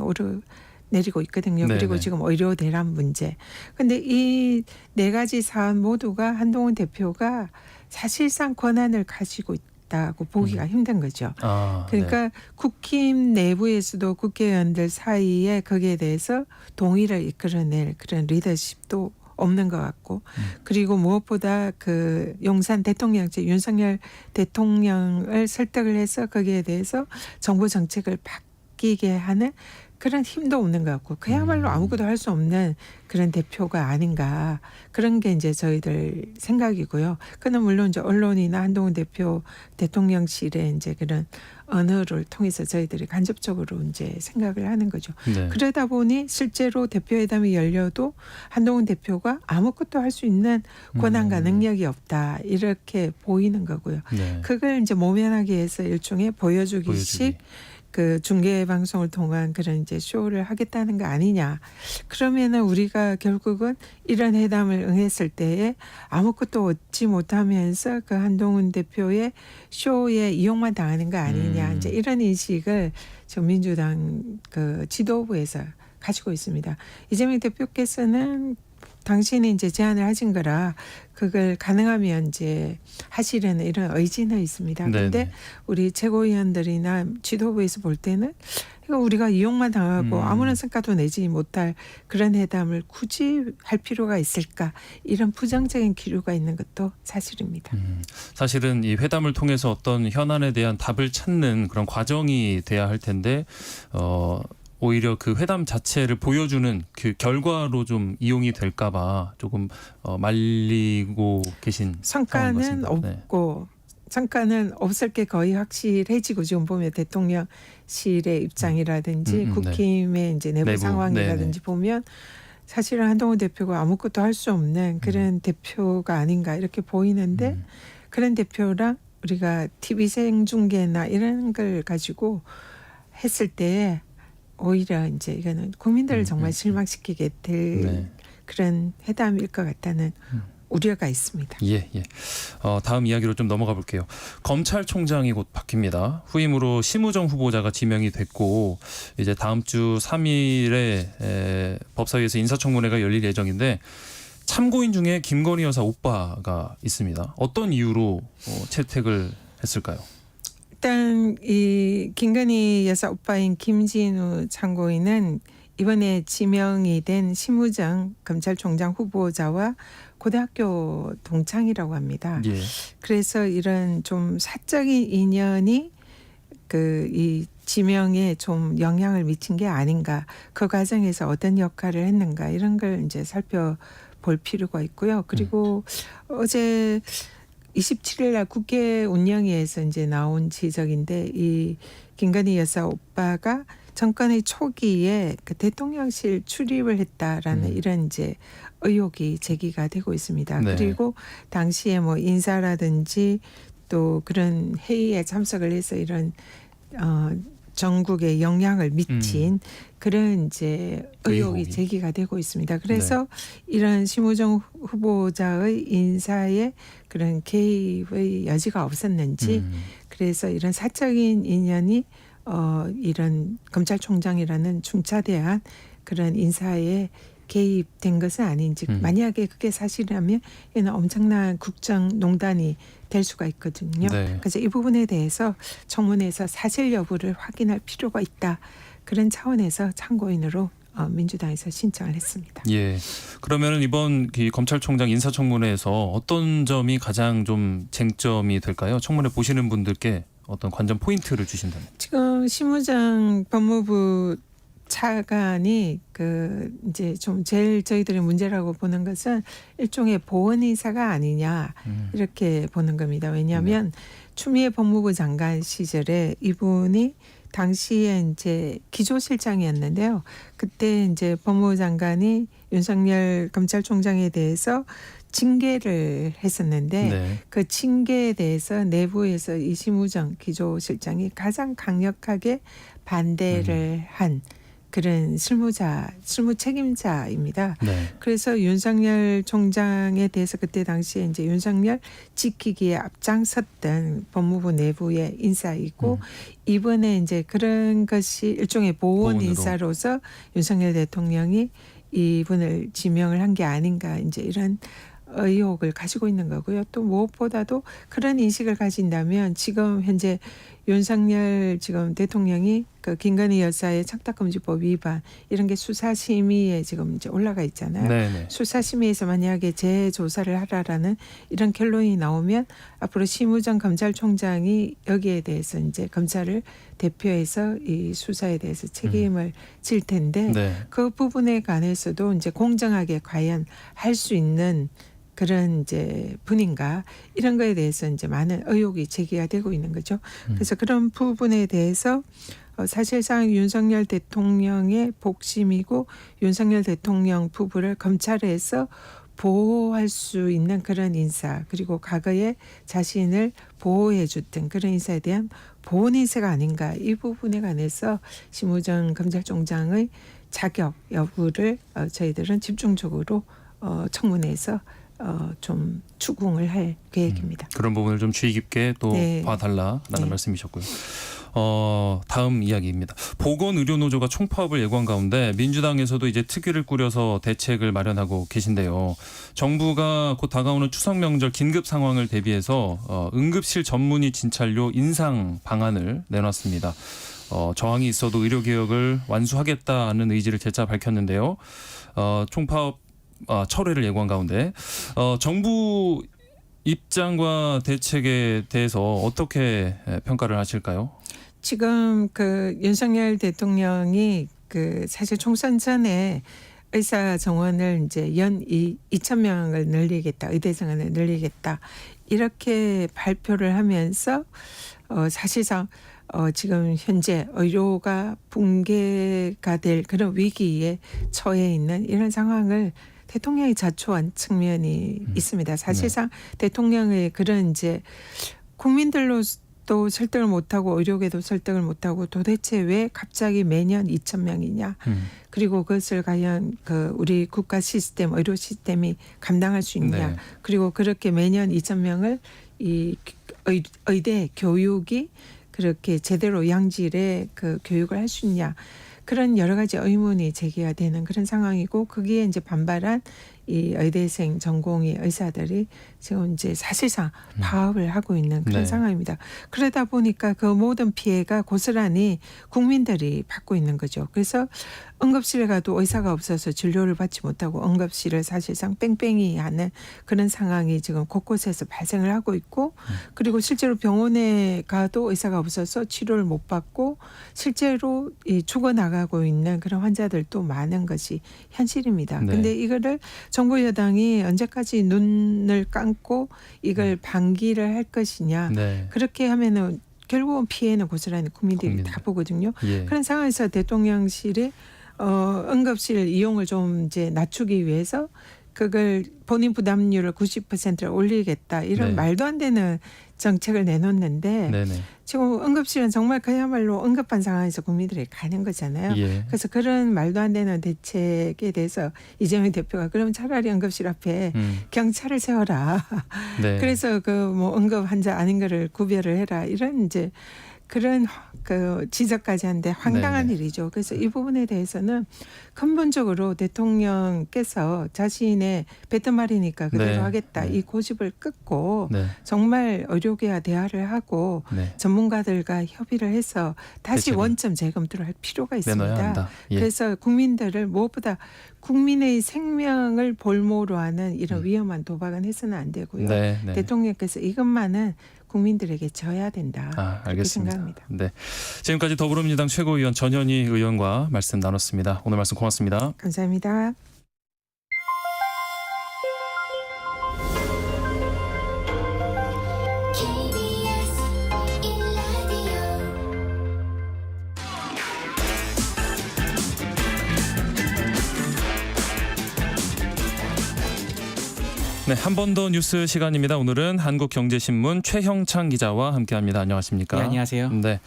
내리고 있거든요. 네, 그리고 네. 지금 의료 대란 문제. 근데 이 네 가지 사안 모두가 한동훈 대표가 사실상 권한을 가지고 있다고 보기가 힘든 거죠. 아, 그러니까 국힘 내부에서도 국회의원들 사이에 거기에 대해서 동의를 이끌어낼 그런 리더십도 없는 것 같고 그리고 무엇보다 그 용산 대통령제 윤석열 대통령을 설득을 해서 거기에 대해서 정부 정책을 바뀌게 하는 그런 힘도 없는 것 같고 그야말로 아무것도 할 수 없는 그런 대표가 아닌가 그런 게 이제 저희들 생각이고요. 그는 물론 이제 언론이나 한동훈 대표 대통령실의 이제 그런 언어를 통해서 저희들이 간접적으로 이제 생각을 하는 거죠. 네. 그러다 보니 실제로 대표회담이 열려도 한동훈 대표가 아무것도 할 수 있는 권한과 능력이 없다 이렇게 보이는 거고요. 네. 그걸 이제 모면하기 위해서 일종의 보여주기식 그 중계 방송을 통한 그런 이제 쇼를 하겠다는 거 아니냐. 그러면은 우리가 결국은 이런 회담을 응했을 때에 아무것도 얻지 못하면서 그 한동훈 대표의 쇼에 이용만 당하는 거 아니냐. 이제 이런 인식을 지금 민주당 그 지도부에서 가지고 있습니다. 이재명 대표께서는 당신이 이제 제안을 하신 거라 그걸 가능하면 이제 하시려는 이런 의지는 있습니다. 그런데 우리 최고위원들이나 지도부에서 볼 때는 이거 우리가 이용만 당하고 아무런 성과도 내지 못할 그런 회담을 굳이 할 필요가 있을까 이런 부정적인 기류가 있는 것도 사실입니다. 사실은 이 회담을 통해서 어떤 현안에 대한 답을 찾는 그런 과정이 돼야 할 텐데 오히려 그 회담 자체를 보여주는 그 결과로 좀 이용이 될까봐 조금 말리고 계신 성과는 상황인 것 같습니다. 없고 성과는 없을 게 거의 확실해지고 지금 보면 대통령실의 입장이라든지 국힘의 이제 내부 상황이라든지 보면 사실은 한동훈 대표가 아무것도 할 수 없는 그런 대표가 아닌가 이렇게 보이는데 그런 대표랑 우리가 TV 생중계나 이런 걸 가지고 했을 때 오히려 이제 이거는 국민들을 정말 실망시키게 될 그런 회담일 것 같다는 우려가 있습니다. 예. 다음 이야기로 좀 넘어가 볼게요. 검찰총장이 곧 바뀝니다. 후임으로 심우정 후보자가 지명이 됐고 이제 다음 주 3일에 법사위에서 인사청문회가 열릴 예정인데 참고인 중에 김건희 여사 오빠가 있습니다. 어떤 이유로 채택을 했을까요? 일단 이 김건희 여사 오빠인 김진우 참고인은 이번에 지명이 된 심우정 검찰총장 후보자와 고등학교 동창이라고 합니다. 예. 그래서 이런 좀 사적인 인연이 그 이 지명에 좀 영향을 미친 게 아닌가, 그 과정에서 어떤 역할을 했는가 이런 걸 이제 살펴볼 필요가 있고요. 그리고 어제 27일 날 국회 운영위에서 이제 나온 지적인데 이 김건희 여사 오빠가 정권의 초기에 그 대통령실 출입을 했다라는 이런 이제 의혹이 제기가 되고 있습니다. 네. 그리고 당시에 뭐 인사라든지 또 그런 회의에 참석을 해서 이런 전국에 영향을 미친 그런 이제 의혹이 제기가 되고 있습니다. 그래서 이런 심우정 후보자의 인사에 그런 개입의 여지가 없었는지 그래서 이런 사적인 인연이 이런 검찰총장이라는 중차대한 그런 인사에 개입된 것은 아닌지 만약에 그게 사실이라면 이는 엄청난 국정농단이 될 수가 있거든요. 네. 그래서 이 부분에 대해서 청문회에서 사실 여부를 확인할 필요가 있다. 그런 차원에서 참고인으로 민주당에서 신청을 했습니다. 예. 그러면은 이번 이 검찰총장 인사청문회에서 어떤 점이 가장 좀 쟁점이 될까요? 청문회 보시는 분들께 어떤 관전 포인트를 주신다면? 지금 심우정 법무부 차관이 그 이제 좀 제일 저희들의 문제라고 보는 것은 일종의 보원 인사가 아니냐 이렇게 보는 겁니다. 왜냐하면 추미애 법무부 장관 시절에 이분이 당시에 이제 기조실장이었는데요. 그때 이제 법무부 장관이 윤석열 검찰총장에 대해서 징계를 했었는데 네. 그 징계에 대해서 내부에서 이 심우정 기조실장이 가장 강력하게 반대를 한 그런 실무 책임자입니다. 네. 그래서 윤석열 총장에 대해서 그때 당시에 이제 윤석열 지키기에 앞장섰던 법무부 내부의 인사이고 이번에 이제 그런 것이 일종의 보온 보온으로. 인사로서 윤석열 대통령이 이분을 지명을 한 게 아닌가 이제 이런 의혹을 가지고 있는 거고요. 또 무엇보다도 그런 인식을 가진다면 지금 현재 윤석열 지금 대통령이 그 김건희 여사의 착탁금지법 위반 이런 게 수사심의에 지금 이제 올라가 있잖아요. 네네. 수사심의에서 만약에 재조사를 하라라는 이런 결론이 나오면 앞으로 심우정 검찰총장이 여기에 대해서 이제 검찰을 대표해서 이 수사에 대해서 책임을 질 텐데 네. 그 부분에 관해서도 이제 공정하게 과연 할 수 있는 그런 이제 분인가 이런 거에 대해서 이제 많은 의혹이 제기가 되고 있는 거죠. 그래서 그런 부분에 대해서 사실상 윤석열 대통령의 복심이고 윤석열 대통령 부부를 검찰에서 보호할 수 있는 그런 인사 그리고 과거에 자신을 보호해 줬던 그런 인사에 대한 보온 인사가 아닌가 이 부분에 관해서 심우정 검찰총장의 자격 여부를 저희들은 집중적으로 청문회에서 좀 추궁을 할 계획입니다. 그런 부분을 좀 주의 깊게 또 네. 봐달라라는 네. 말씀이셨고요. 다음 이야기입니다. 보건의료노조가 총파업을 예고한 가운데 민주당에서도 이제 특위를 꾸려서 대책을 마련하고 계신데요. 정부가 곧 다가오는 추석 명절 긴급 상황을 대비해서 응급실 전문의 진찰료 인상 방안을 내놨습니다. 저항이 있어도 의료개혁을 완수하겠다는 의지를 재차 밝혔는데요. 총파업 철회를 예고한 가운데 정부 입장과 대책에 대해서 어떻게 평가를 하실까요? 지금 그 윤석열 대통령이 그 사실 총선 전에 의사 정원을 이제 연 2,000명을 늘리겠다, 의대 정원을 늘리겠다 이렇게 발표를 하면서 사실상 지금 현재 의료가 붕괴가 될 그런 위기에 처해 있는 이런 상황을 대통령이 자초한 측면이 있습니다. 사실상 대통령의 그런 이제 국민들로도 설득을 못하고 의료계도 설득을 못하고 도대체 왜 갑자기 매년 2,000명이냐. 그리고 그것을 과연 그 우리 국가 시스템, 의료 시스템이 감당할 수 있냐. 네. 그리고 그렇게 매년 2,000명을 이 의대 교육이 그렇게 제대로 양질의 그 교육을 할 수 있냐. 그런 여러 가지 의문이 제기가 되는 그런 상황이고 거기에 이제 반발한 이 의대생 전공의 의사들이 지금 이제 사실상 파업을 하고 있는 그런 네. 상황입니다. 그러다 보니까 그 모든 피해가 고스란히 국민들이 받고 있는 거죠. 그래서 응급실에 가도 의사가 없어서 진료를 받지 못하고 응급실을 사실상 뺑뺑이 하는 그런 상황이 지금 곳곳에서 발생을 하고 있고 그리고 실제로 병원에 가도 의사가 없어서 치료를 못 받고 실제로 죽어나가고 있는 그런 환자들도 많은 것이 현실입니다. 네. 근데 이거를 정부 여당이 언제까지 눈을 감고 이걸 방기를 할 것이냐. 네. 그렇게 하면은 결국은 피해는 고스란히 국민들이 다 보거든요. 예. 그런 상황에서 대통령실이 응급실 이용을 좀 이제 낮추기 위해서 그걸 본인 부담률을 90%를 올리겠다 이런 네. 말도 안 되는 정책을 내놓는데 네네. 지금 응급실은 정말 그야말로 응급한 상황에서 국민들이 가는 거잖아요. 예. 그래서 그런 말도 안 되는 대책에 대해서 이재명 대표가 그럼 차라리 응급실 앞에 경찰을 세워라. 네. 그래서 그 뭐 응급 환자 아닌 거를 구별을 해라. 이런 이제 그런 그 지적까지 하는데 황당한 네네. 일이죠. 그래서 이 부분에 대해서는 근본적으로 대통령께서 자신의 뱉은 말이니까 그대로 네. 하겠다. 네. 이 고집을 끊고 네. 정말 의료계와 대화를 하고 네. 전문가들과 협의를 해서 다시 대책을 원점 재검토를 할 필요가 내놔야 있습니다. 한다. 예. 그래서 국민들을 무엇보다 국민의 생명을 볼모로 하는 이런 위험한 도박은 해서는 안 되고요. 네. 네. 대통령께서 이것만은 국민들에게 져야 된다. 그렇게 알겠습니다. 생각합니다. 네. 지금까지 더불어민주당 최고위원 전현희 의원과 말씀 나눴습니다. 오늘 말씀 고맙습니다. 감사합니다. 네, 한 번 더 뉴스 시간입니다. 오늘은 한국경제신문 최형창 기자와 함께합니다. 안녕하십니까? 네, 안녕하세요. 네,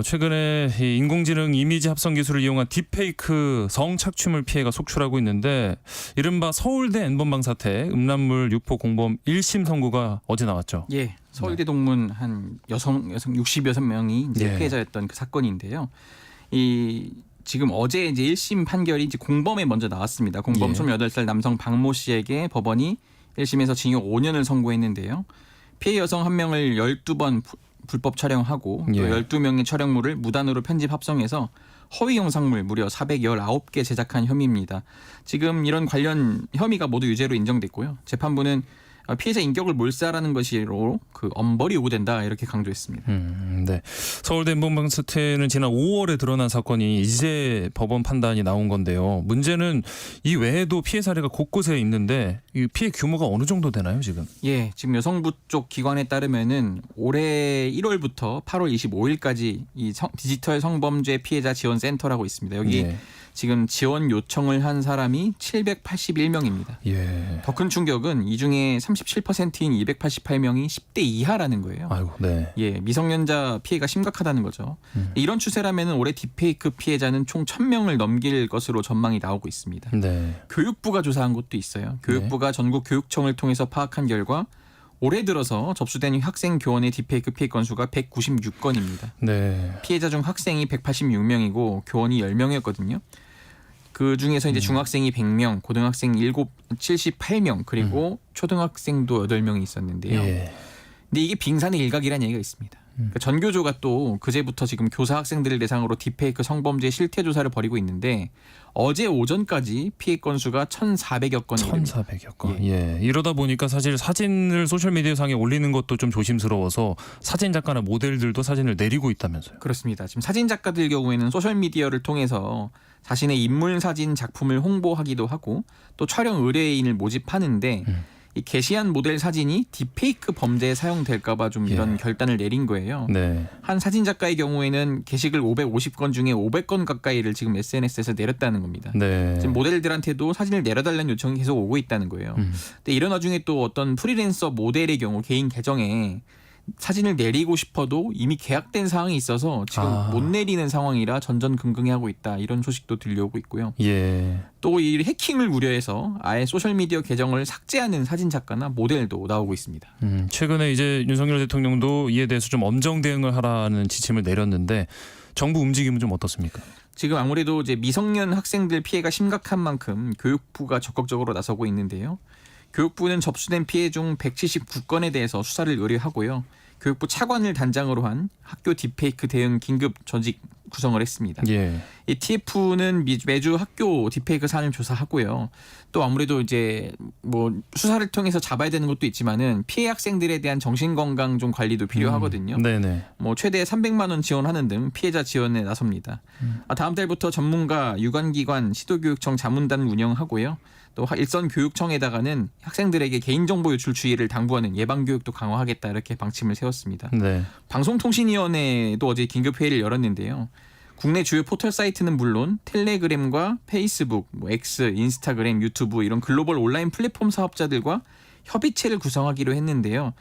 최근에 이 인공지능 이미지 합성 기술을 이용한 딥페이크 성착취물 피해가 속출하고 있는데 이른바 서울대 N번방 사태 음란물 유포 공범 1심 선고가 어제 나왔죠. 예, 서울대 동문 한 여성 66명이 이제 예. 피해자였던 그 사건인데요. 지금 어제 이제 1심 판결이 이제 공범에 먼저 나왔습니다. 공범 예. 28살 남성 박모 씨에게 법원이 1심에서 징역 5년을 선고했는데요. 피해 여성 한 명을 12번 불법 촬영하고 예. 또 12명의 촬영물을 무단으로 편집 합성해서 허위 영상물 무려 419개 제작한 혐의입니다. 지금 이런 관련 혐의가 모두 유죄로 인정됐고요. 재판부는 피해자 인격을 몰살하는 것으로 그 엄벌이 요구된다 이렇게 강조했습니다. 네. 서울대 N번방 사태는 지난 5월에 드러난 사건이 이제 법원 판단이 나온 건데요. 문제는 이 외에도 피해 사례가 곳곳에 있는데 이 피해 규모가 어느 정도 되나요, 지금? 예, 지금 여성부 쪽 기관에 따르면은 올해 1월부터 8월 25일까지 이 디지털 성범죄 피해자 지원 센터라고 있습니다. 여기 예. 지금 지원 요청을 한 사람이 781명입니다. 예. 더 큰 충격은 이 중에 37%인 288명이 10대 이하라는 거예요. 아이고, 네. 예, 미성년자 피해가 심각하다는 거죠. 이런 추세라면 올해 딥페이크 피해자는 총 1,000명을 넘길 것으로 전망이 나오고 있습니다. 네. 교육부가 조사한 것도 있어요. 교육부가 전국 교육청을 통해서 파악한 결과 올해 들어서 접수된 학생 교원의 딥페이크 피해 건수가 196건입니다. 네. 피해자 중 학생이 186명이고 교원이 10명이었거든요. 그 중에서 이제 중학생이 100명, 고등학생 78명, 그리고 초등학생도 8명이 있었는데요. 예. 근데 이게 빙산의 일각이라는 얘기가 있습니다. 그러니까 전교조가 또 그제부터 지금 교사 학생들을 대상으로 딥페이크 성범죄 실태 조사를 벌이고 있는데 어제 오전까지 피해 건수가 1,400여 건이 됩니다. 1,400여 건. 예. 이러다 보니까 사실 사진을 소셜미디어 상에 올리는 것도 좀 조심스러워서 사진 작가나 모델들도 사진을 내리고 있다면서요. 그렇습니다. 지금 사진 작가들 경우에는 소셜 미디어를 통해서 자신의 인물 사진 작품을 홍보하기도 하고 또 촬영 의뢰인을 모집하는데 이 게시한 모델 사진이 딥페이크 범죄에 사용될까 봐 좀 이런 결단을 내린 거예요. 네. 한 사진 작가의 경우에는 게시글 550건 중에 500건 가까이를 지금 SNS에서 내렸다는 겁니다. 네. 지금 모델들한테도 사진을 내려달라는 요청이 계속 오고 있다는 거예요. 근데 이런 와중에 또 어떤 프리랜서 모델의 경우 개인 계정에 사진을 내리고 싶어도 이미 계약된 사항이 있어서 지금 못 내리는 상황이라 전전긍긍해하고 있다. 이런 소식도 들려오고 있고요. 예. 또 이 해킹을 우려해서 아예 소셜미디어 계정을 삭제하는 사진 작가나 모델도 나오고 있습니다. 최근에 이제 윤석열 대통령도 이에 대해서 좀 엄정 대응을 하라는 지침을 내렸는데 정부 움직임은 좀 어떻습니까? 지금 아무래도 이제 미성년 학생들 피해가 심각한 만큼 교육부가 적극적으로 나서고 있는데요. 교육부는 접수된 피해 중 179건에 대해서 수사를 의뢰하고요. 교육부 차관을 단장으로 한 학교 딥페이크 대응 긴급 조직 구성을 했습니다. 예. 이 TF는 매주 학교 딥페이크 사안을 조사하고요. 또 아무래도 이제 뭐 수사를 통해서 잡아야 되는 것도 있지만은 피해 학생들에 대한 정신건강 좀 관리도 필요하거든요. 네네. 뭐 최대 300만 원 지원하는 등 피해자 지원에 나섭니다. 다음 달부터 전문가, 유관기관, 시도교육청 자문단 운영하고요. 또 일선 교육청에다가는 학생들에게 개인정보 유출 주의를 당부하는 예방교육도 강화하겠다 이렇게 방침을 세웠습니다. 네. 방송통신위원회도 어제 긴급회의를 열었는데요. 국내 주요 포털 사이트는 물론 텔레그램과 페이스북, X, 인스타그램, 유튜브 이런 글로벌 온라인 플랫폼 사업자들과 협의체를 구성하기로 했는데요.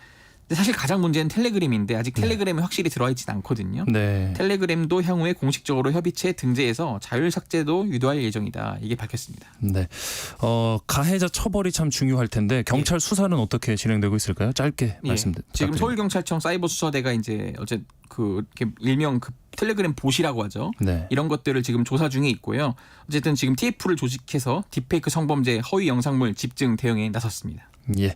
근데 사실 가장 문제는 텔레그램인데 아직 텔레그램이 확실히 들어와 있진 않거든요. 네. 텔레그램도 향후에 공식적으로 협의체에 등재해서 자율 삭제도 유도할 예정이다. 이게 밝혔습니다. 네. 가해자 처벌이 참 중요할 텐데 경찰 수사는 어떻게 진행되고 있을까요? 짧게 말씀 부탁드립니다. 지금 서울경찰청 사이버수사대가 이제 어제 이렇게 일명 텔레그램 봇이라고 하죠. 네. 이런 것들을 지금 조사 중에 있고요. 어쨌든 지금 TF를 조직해서 딥페이크 성범죄 허위 영상물 집증 대응에 나섰습니다. 예.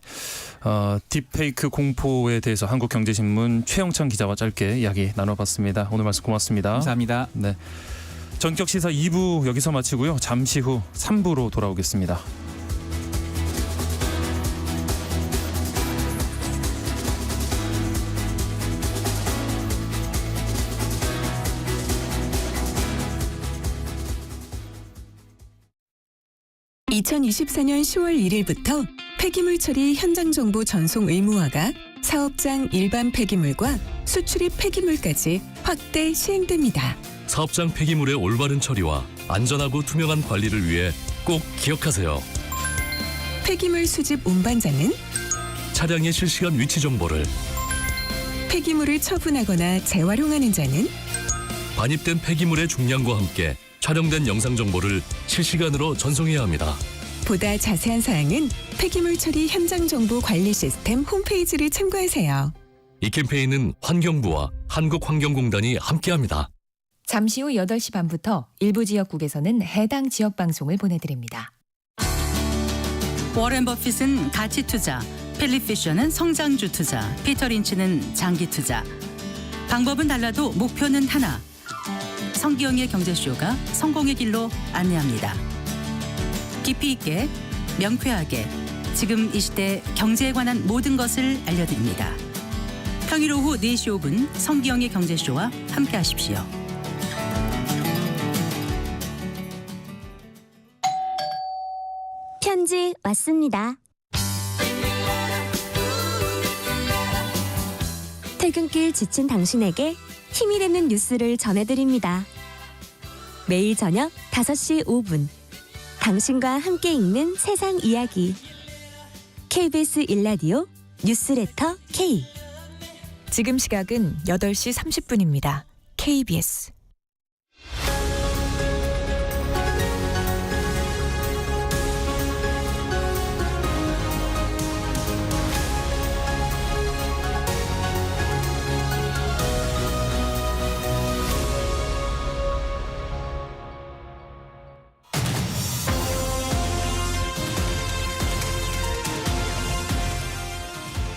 딥페이크 공포에 대해서 한국경제신문 최영창 기자와 짧게 이야기 나눠봤습니다. 오늘 말씀 고맙습니다. 감사합니다. 네. 전격 시사 2부 여기서 마치고요. 잠시 후 3부로 돌아오겠습니다. (2024년 10월 1일부터) 폐기물 처리 현장 정보 전송 의무화가 사업장 일반 폐기물과 수출입 폐기물까지 확대 시행됩니다. 사업장 폐기물의 올바른 처리와 안전하고 투명한 관리를 위해 꼭 기억하세요. 폐기물 수집 운반자는 차량의 실시간 위치 정보를, 폐기물을 처분하거나 재활용하는 자는 반입된 폐기물의 중량과 함께 촬영된 영상 정보를 실시간으로 전송해야 합니다. 보다 자세한 사항은 폐기물 처리 현장 정보 관리 시스템 홈페이지를 참고하세요. 이 캠페인은 환경부와 한국환경공단이 함께합니다. 잠시 후 8시 반부터 일부 지역국에서는 해당 지역 방송을 보내드립니다. 워렌 버핏은 가치 투자, 필립 피셔는 성장주 투자, 피터 린치는 장기 투자. 방법은 달라도 목표는 하나. 성기영의 경제쇼가 성공의 길로 안내합니다. 깊이 있게, 명쾌하게, 지금 이 시대 경제에 관한 모든 것을 알려드립니다. 평일 오후 4시 5분 성기영의 경제쇼와 함께하십시오. 편지 왔습니다. 퇴근길 지친 당신에게 힘이 되는 뉴스를 전해드립니다. 매일 저녁 5시 5분 당신과 함께 읽는 세상 이야기 KBS 1라디오 뉴스레터 K. 지금 시각은 8시 30분입니다. KBS.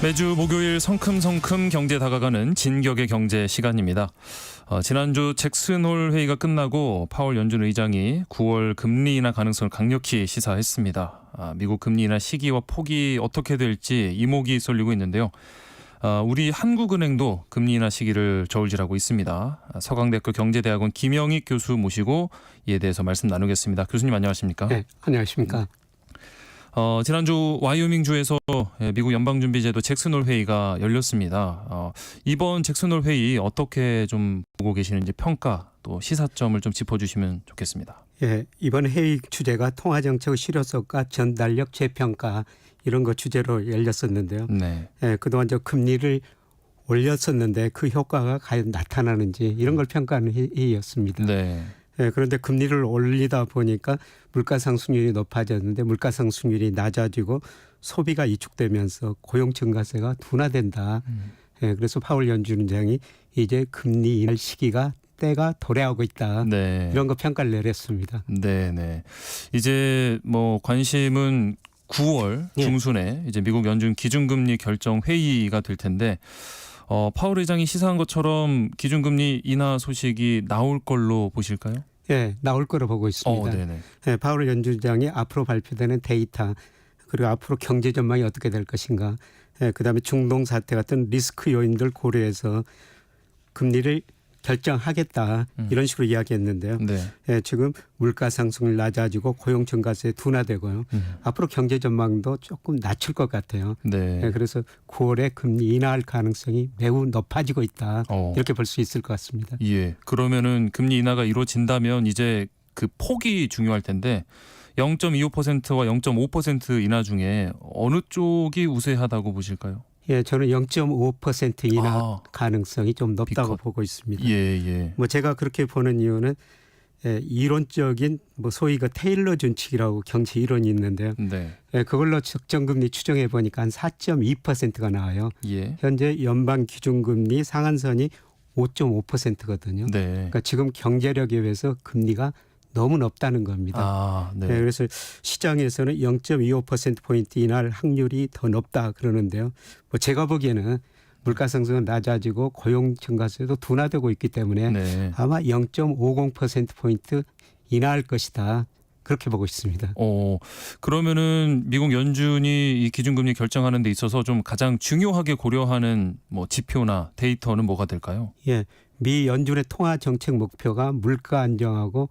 매주 목요일 성큼성큼 경제 다가가는 진격의 경제 시간입니다. 지난주 잭슨홀 회의가 끝나고 파월 연준 의장이 9월 금리 인하 가능성을 강력히 시사했습니다. 미국 금리 인하 시기와 폭이 어떻게 될지 이목이 쏠리고 있는데요. 우리 한국은행도 금리 인하 시기를 저울질하고 있습니다. 서강대학교 경제대학원 김영익 교수 모시고 이에 대해서 말씀 나누겠습니다. 교수님 안녕하십니까? 네, 안녕하십니까? 지난주 와이오밍주에서 미국 연방준비제도 잭슨홀 회의가 열렸습니다. 이번 잭슨홀 회의 어떻게 좀 보고 계시는지 평가 또 시사점을 좀 짚어주시면 좋겠습니다. 예, 이번 회의 주제가 통화정책 실효성과 전달력 재평가 이런 거 주제로 열렸었는데요. 네. 예, 그동안 저 금리를 올렸었는데 그 효과가 과연 나타나는지 이런 걸 평가하는 회의였습니다. 네. 예, 그런데 금리를 올리다 보니까 물가상승률이 높아졌는데 물가상승률이 낮아지고 소비가 위축되면서 고용 증가세가 둔화된다. 예, 그래서 파월 연준 의장이 이제 금리 인하 시기가 때가 도래하고 있다. 네. 이런 거 평가를 내렸습니다. 네. 이제 뭐 관심은 9월 중순에 이제 미국 연준 기준금리 결정 회의가 될 텐데 파월 의장이 시사한 것처럼 기준금리 인하 소식이 나올 걸로 보실까요? 네, 나올 거로 보고 있습니다. 네, 파월 연준장이 앞으로 발표되는 데이터 그리고 앞으로 경제 전망이 어떻게 될 것인가, 그다음에 중동 사태 같은 리스크 요인들 고려해서 금리를 결정하겠다 이런 식으로 이야기했는데요. 네. 지금 물가 상승률 낮아지고 고용 증가세 둔화되고요. 앞으로 경제 전망도 조금 낮출 것 같아요. 네. 그래서 9월에 금리 인하할 가능성이 매우 높아지고 있다. 이렇게 볼 수 있을 것 같습니다. 예. 그러면은 금리 인하가 이루어진다면 이제 그 폭이 중요할 텐데 0.25%와 0.5% 인하 중에 어느 쪽이 우세하다고 보실까요? 예, 저는 0.5% 인하 가능성이 좀 높다고 보고 있습니다. 예. 뭐 제가 그렇게 보는 이유는 이론적인 뭐 소위 그 테일러 준칙이라고 경제 이론이 있는데요. 네. 그걸로 적정금리 추정해 보니까 한 4.2%가 나와요. 예. 현재 연방 기준금리 상한선이 5.5%거든요. 네. 그러니까 지금 경제력에 비해서 금리가 너무 높다는 겁니다. 네. 그래서 시장에서는 0.25%포인트 인하할 확률이 더 높다 그러는데요. 뭐 제가 보기에는 물가 상승은 낮아지고 고용 증가세도 둔화되고 있기 때문에 아마 0.50%포인트 인하할 것이다. 그렇게 보고 있습니다. 그러면은 미국 연준이 이 기준금리 결정하는 데 있어서 좀 가장 중요하게 고려하는 뭐 지표나 데이터는 뭐가 될까요? 예, 미 연준의 통화 정책 목표가 물가 안정하고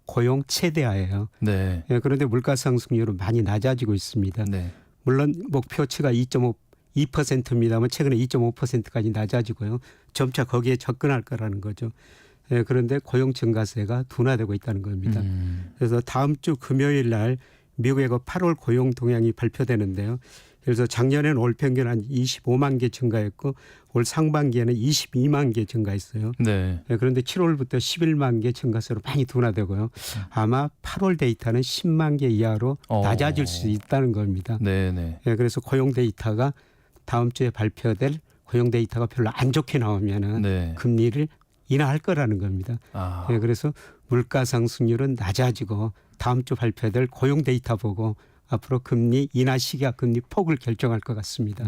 고용 최대화예요. 네. 예, 그런데 물가 상승률은 많이 낮아지고 있습니다. 네. 물론 목표치가 2.2%입니다만 최근에 2.5%까지 낮아지고요. 점차 거기에 접근할 거라는 거죠. 예, 그런데 고용 증가세가 둔화되고 있다는 겁니다. 그래서 다음 주 금요일 날 미국의 그 8월 고용 동향이 발표되는데요. 그래서 작년에는 올 평균 한 25만 개 증가했고 올 상반기에는 22만 개 증가했어요. 네. 그런데 7월부터 11만 개 증가세로 많이 둔화되고요. 아마 8월 데이터는 10만 개 이하로 낮아질 수 있다는 겁니다. 네. 그래서 고용 데이터가 다음 주에 발표될 고용 데이터가 별로 안 좋게 나오면은 네. 금리를 인하할 거라는 겁니다. 그래서 물가 상승률은 낮아지고 다음 주 발표될 고용 데이터 보고 앞으로 금리 인하 시기와 금리 폭을 결정할 것 같습니다.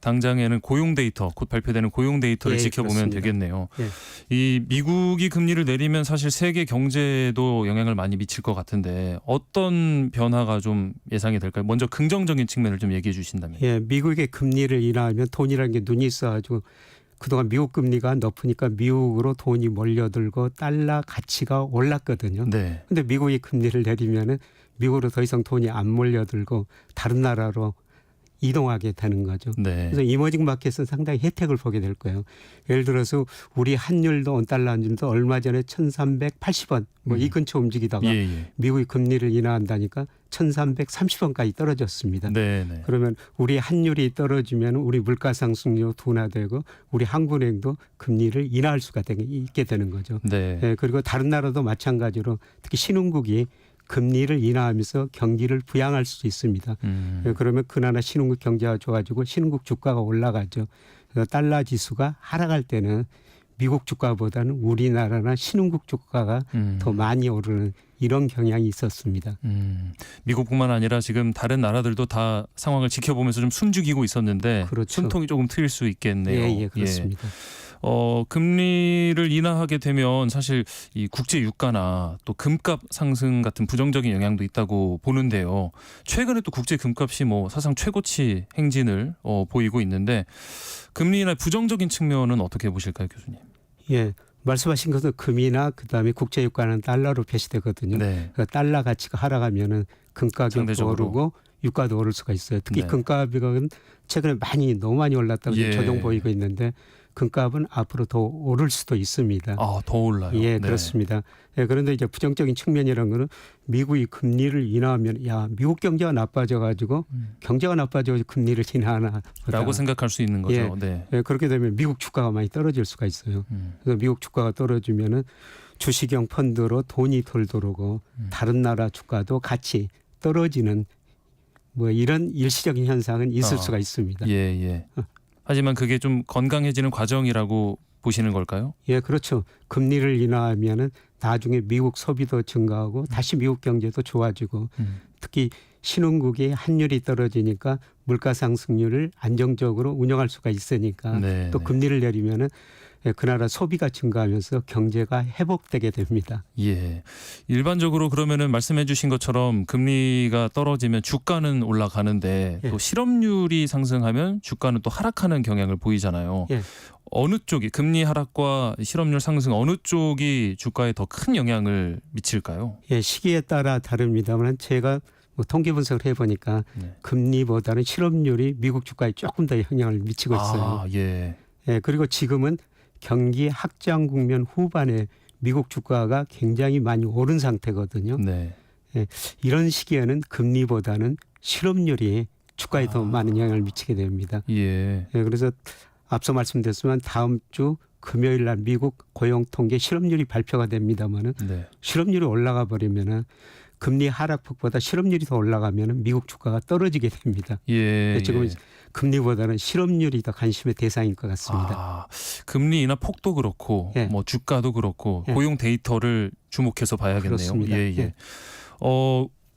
당장에는 고용 데이터, 곧 발표되는 고용 데이터를 지켜보면 그렇습니다. 되겠네요. 이 미국이 금리를 내리면 사실 세계 경제도 영향을 많이 미칠 것 같은데 어떤 변화가 좀 예상이 될까요? 먼저 긍정적인 측면을 좀 얘기해 주신다면. 미국의 금리를 인하하면 돈이라는 게 눈이 있어가지고 그동안 미국 금리가 높으니까 미국으로 돈이 몰려들고 달러 가치가 올랐거든요. 그런데 미국이 금리를 내리면은 미국으로 더 이상 돈이 안 몰려들고 다른 나라로 이동하게 되는 거죠. 그래서 이머징 마켓은 상당히 혜택을 보게 될 거예요. 예를 들어서 우리 환율도 원달러 환율도 얼마 전에 1,380원 뭐 이 근처 움직이다가 미국이 금리를 인하한다니까 1,330원까지 떨어졌습니다. 그러면 우리 환율이 떨어지면 우리 물가 상승률 둔화되고 우리 한국은행도 금리를 인하할 수가 있게 되는 거죠. 그리고 다른 나라도 마찬가지로 특히 신흥국이 금리를 인하하면서 경기를 부양할 수 있습니다. 그러면 그 나라 신흥국 경제가 좋아지고 신흥국 주가가 올라가죠. 그래서 달러 지수가 하락할 때는 미국 주가보다는 우리나라나 신흥국 주가가 더 많이 오르는 이런 경향이 있었습니다. 미국뿐만 아니라 지금 다른 나라들도 다 상황을 지켜보면서 좀 숨죽이고 있었는데 숨통이 조금 트일 수 있겠네요. 그렇습니다. 금리를 인하하게 되면 사실 이 국제 유가나 또 금값 상승 같은 부정적인 영향도 있다고 보는데요. 최근에 또 국제 금값이 뭐 사상 최고치 행진을 보이고 있는데 금리 인하 부정적인 측면은 어떻게 보실까요, 교수님? 말씀하신 것은 금이나 그다음에 국제 유가는 달러로 표시되거든요. 그러니까 달러 가치가 하락하면은 금가격도 오르고 유가도 오를 수가 있어요. 특히 금가격은 최근에 너무 많이 올랐다고 조정 보이고 있는데 금값은 앞으로 더 오를 수도 있습니다. 더 올라요? 그렇습니다. 그런데 이제 부정적인 측면이라는 거는 미국이 금리를 인하하면 미국 경제가 나빠져가지고 경제가 나빠져서 금리를 인하하나 라고 생각할 수 있는 거죠. 그렇게 되면 미국 주가가 많이 떨어질 수가 있어요. 그래서 미국 주가가 떨어지면은 주식형 펀드로 돈이 덜 들어오고 다른 나라 주가도 같이 떨어지는 뭐 이런 일시적인 현상은 있을 수가 있습니다. 하지만 그게 좀 건강해지는 과정이라고 보시는 걸까요? 그렇죠. 금리를 인하하면은 나중에 미국 소비도 증가하고 다시 미국 경제도 좋아지고 특히 신흥국의 환율이 떨어지니까 물가 상승률을 안정적으로 운영할 수가 있으니까 또 금리를 내리면은 그 나라 소비가 증가하면서 경제가 회복되게 됩니다. 일반적으로 그러면은 말씀해 주신 것처럼 금리가 떨어지면 주가는 올라가는데 또 실업률이 상승하면 주가는 또 하락하는 경향을 보이잖아요. 어느 쪽이 금리 하락과 실업률 상승 어느 쪽이 주가에 더 큰 영향을 미칠까요? 시기에 따라 다릅니다만 제가 통계 분석을 해보니까 금리보다는 실업률이 미국 주가에 조금 더 영향을 미치고 있어요. 그리고 지금은 경기 확장 국면 후반에 미국 주가가 굉장히 많이 오른 상태거든요. 이런 시기에는 금리보다는 실업률이 주가에 더 많은 영향을 미치게 됩니다. 그래서 앞서 말씀드렸지만 다음 주 금요일 날 미국 고용 통계 실업률이 발표가 됩니다만은 실업률이 올라가 버리면은 금리 하락폭보다 실업률이 더 올라가면 미국 주가가 떨어지게 됩니다. 지금 금리보다는 실업률이 더 관심의 대상인 것 같습니다. 금리 인하 폭도 그렇고 뭐 주가도 그렇고 고용 데이터를 주목해서 봐야겠네요. 그렇습니다.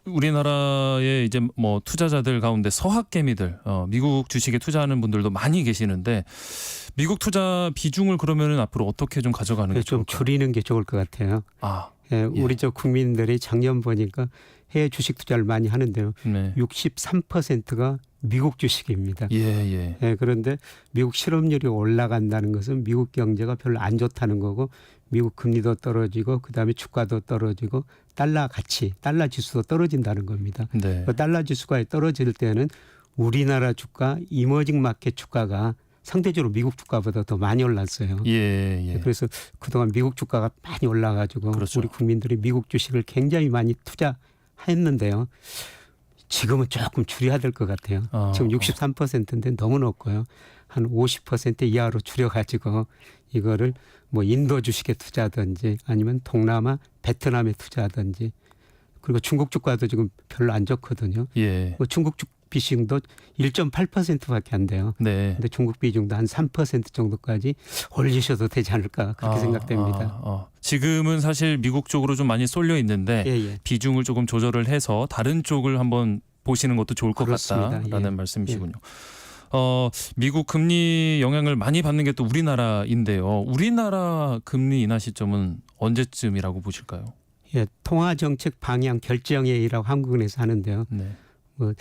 우리나라의 이제 뭐 투자자들 가운데 서학개미들 미국 주식에 투자하는 분들도 많이 계시는데 미국 투자 비중을 그러면은 앞으로 어떻게 좀 가져가는 게 좀 좋을까요? 줄이는 게 좋을 것 같아요. 우리 국민들이 작년 보니까 해외 주식 투자를 많이 하는데요. 63%가 미국 주식입니다. 그런데 미국 실업률이 올라간다는 것은 미국 경제가 별로 안 좋다는 거고 미국 금리도 떨어지고 그다음에 주가도 떨어지고 달러 가치, 달러 지수도 떨어진다는 겁니다. 달러 지수가 떨어질 때는 우리나라 주가, 이머징 마켓 주가가 상대적으로 미국 주가보다 더 많이 올랐어요. 그래서 그동안 미국 주가가 많이 올라가지고 우리 국민들이 미국 주식을 굉장히 많이 투자했는데요. 지금은 조금 줄여야 될 것 같아요. 지금 63%인데 너무 높고요. 한 50% 이하로 줄여가지고 이거를 뭐 인도 주식에 투자하든지 아니면 동남아 베트남에 투자하든지 그리고 중국 주가도 지금 별로 안 좋거든요. 예. 뭐 중국 주 비중도 1.8%밖에 안 돼요. 네. 근데 중국 비중도 한 3% 정도까지 올리셔도 되지 않을까 그렇게 생각됩니다. 지금은 사실 미국 쪽으로 좀 많이 쏠려 있는데 예. 비중을 조금 조절을 해서 다른 쪽을 한번 보시는 것도 좋을 것 그렇습니다. 같다라는 예. 말씀이시군요. 미국 금리 영향을 많이 받는 게 또 우리나라인데요. 우리나라 금리 인하 시점은 언제쯤이라고 보실까요? 예, 통화정책 방향 결정회의라고 한국은행에서 하는데요. 네. 뭐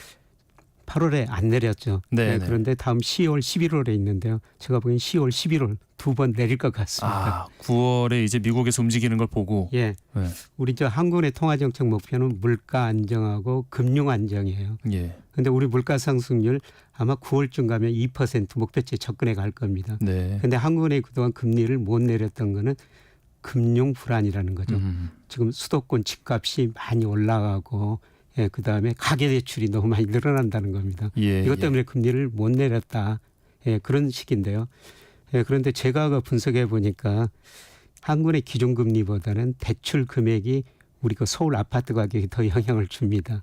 8월에 안 내렸죠. 네, 네, 그런데 다음 10월, 11월에 있는데요. 제가 보기엔 10월, 11월 두 번 내릴 것 같습니다. 9월에 이제 미국에서 움직이는 걸 보고. 예, 네. 우리 저 한국의 통화정책 목표는 물가 안정하고 금융 안정이에요. 예. 그런데 우리 물가 상승률 아마 9월쯤 가면 2% 목표치에 접근해 갈 겁니다. 네. 그런데 한국은행이 그동안 금리를 못 내렸던 거는 금융 불안이라는 거죠. 지금 수도권 집값이 많이 올라가고 예, 그다음에 가계대출이 너무 많이 늘어난다는 겁니다. 예, 이것 때문에 금리를 못 내렸다. 예, 그런 식인데요. 예, 그런데 제가 분석해 보니까 한국의 기준금리보다는 대출 금액이 우리 그 서울 아파트 가격이 더 영향을 줍니다.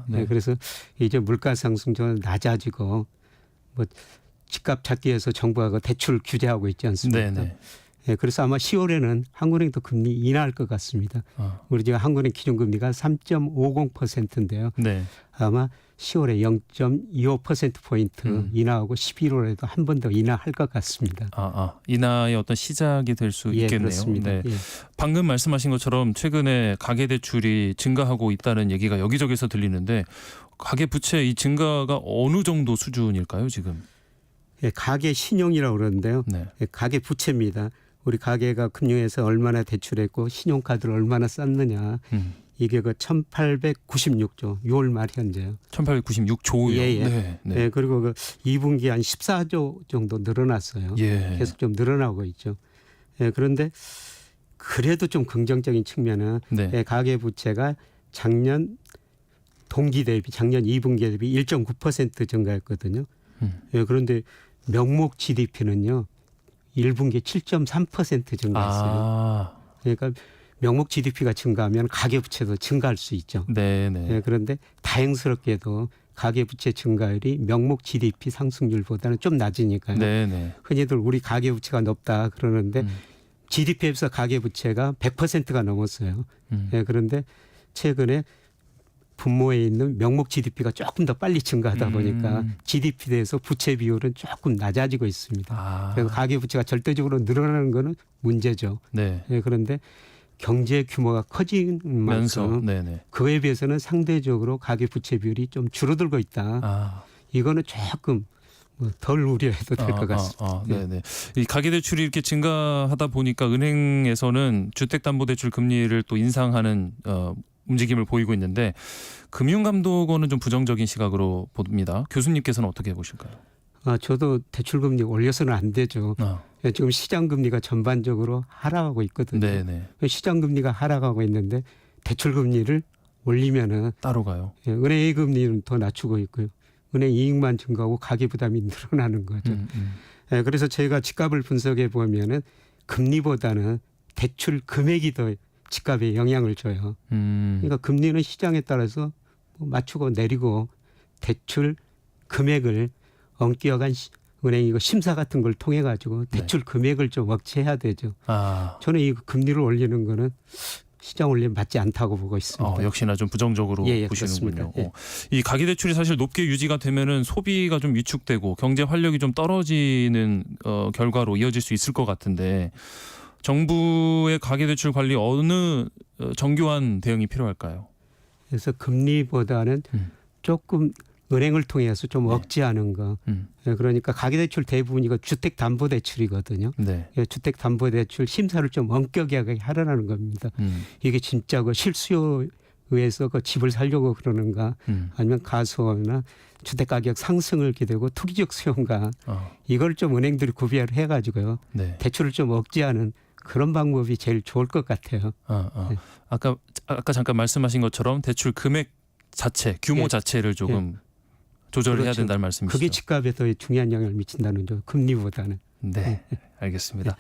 네. 예, 그래서 이제 물가 상승 좀 낮아지고 뭐 집값 찾기 위해서 정부가 그 대출 규제하고 있지 않습니까? 네네. 예, 그래서 아마 10월에는 한국은행도 금리 인하할 것 같습니다. 우리 지금 한국은행 기준금리가 3.50%인데요. 네. 아마 10월에 0.25%포인트 인하하고 11월에도 한 번 더 인하할 것 같습니다. 인하의 어떤 시작이 될 수 예, 있겠네요. 그렇습니다. 네. 예. 방금 말씀하신 것처럼 최근에 가계대출이 증가하고 있다는 얘기가 여기저기서 들리는데 가계부채 이 증가가 어느 정도 수준일까요 지금? 예, 가계 신용이라고 그러는데요. 네. 예, 가계 부채입니다. 우리 가계가 금융에서 얼마나 대출했고 신용카드를 얼마나 썼느냐. 이게 그 1896조 6월 말 현재요. 1896조요. 예. 네. 예, 그리고 그 2분기 한 14조 정도 늘어났어요. 예. 계속 좀 늘어나고 있죠. 예, 그런데 그래도 좀 긍정적인 측면은 네. 예, 가계 부채가 작년 동기 대비 작년 2분기 대비 1.9% 증가했거든요. 예, 그런데 명목 GDP는요. 1분기에 7.3% 증가했어요. 그러니까 명목 GDP가 증가하면 가계부채도 증가할 수 있죠. 네네. 예, 그런데 다행스럽게도 가계부채 증가율이 명목 GDP 상승률보다는 좀 낮으니까요. 네네. 흔히들 우리 가계부채가 높다 그러는데 GDP에 비해서 가계부채가 100%가 넘었어요. 예, 그런데 최근에 분모에 있는 명목 GDP가 조금 더 빨리 증가하다 보니까 GDP 대해서 부채 비율은 조금 낮아지고 있습니다. 그래서 가계부채가 절대적으로 늘어나는 거는 문제죠. 네. 예, 그런데 경제 규모가 커진 만큼 그에 비해서는 상대적으로 가계부채 비율이 좀 줄어들고 있다. 이거는 조금 덜 우려해도 될 것 같습니다. 네네. 이 가계대출이 이렇게 증가하다 보니까 은행에서는 주택담보대출 금리를 또 인상하는 움직임을 보이고 있는데 금융감독원은 좀 부정적인 시각으로 봅니다. 교수님께서는 어떻게 보실까요? 저도 대출금리 올려서는 안 되죠. 지금 시장금리가 전반적으로 하락하고 있거든요. 네네. 시장금리가 하락하고 있는데 대출금리를 올리면은 따로 가요. 은행의 금리는 더 낮추고 있고요. 은행 이익만 증가하고 가계부담이 늘어나는 거죠. 그래서 저희가 집값을 분석해 보면은 금리보다는 대출 금액이 더 집값에 영향을 줘요. 그러니까 금리는 시장에 따라서 맞추고 내리고 대출 금액을 엄격한 은행이 이거 심사 같은 걸 통해 가지고 대출 금액을 좀 억제해야 되죠. 저는 이 금리를 올리는 거는 시장 올리면 맞지 않다고 보고 있습니다. 역시나 좀 부정적으로 보시는군요. 이 가계대출이 사실 높게 유지가 되면은 소비가 좀 위축되고 경제 활력이 좀 떨어지는 결과로 이어질 수 있을 것 같은데 정부의 가계대출 관리 어느 정교한 대응이 필요할까요? 그래서 금리보다는 조금 은행을 통해서 좀 억제하는 거. 그러니까 가계대출 대부분 이거 주택담보대출이거든요. 주택담보대출 심사를 좀 엄격하게 하라는 겁니다. 이게 진짜 그 실수요에 의해서 그 집을 살려고 그러는가 아니면 가수나 주택가격 상승을 기대고 투기적 수요인가 이걸 좀 은행들이 구별을 해가지고요. 대출을 좀 억제하는 그런 방법이 제일 좋을 것 같아요. 아까 잠깐 말씀하신 것처럼 대출 금액 자체, 규모 자체를 조금 조절을 해야 그렇죠. 된다는 말씀이시죠. 그게 집값에 더 중요한 영향을 미친다는 점, 금리보다는. 네, 알겠습니다.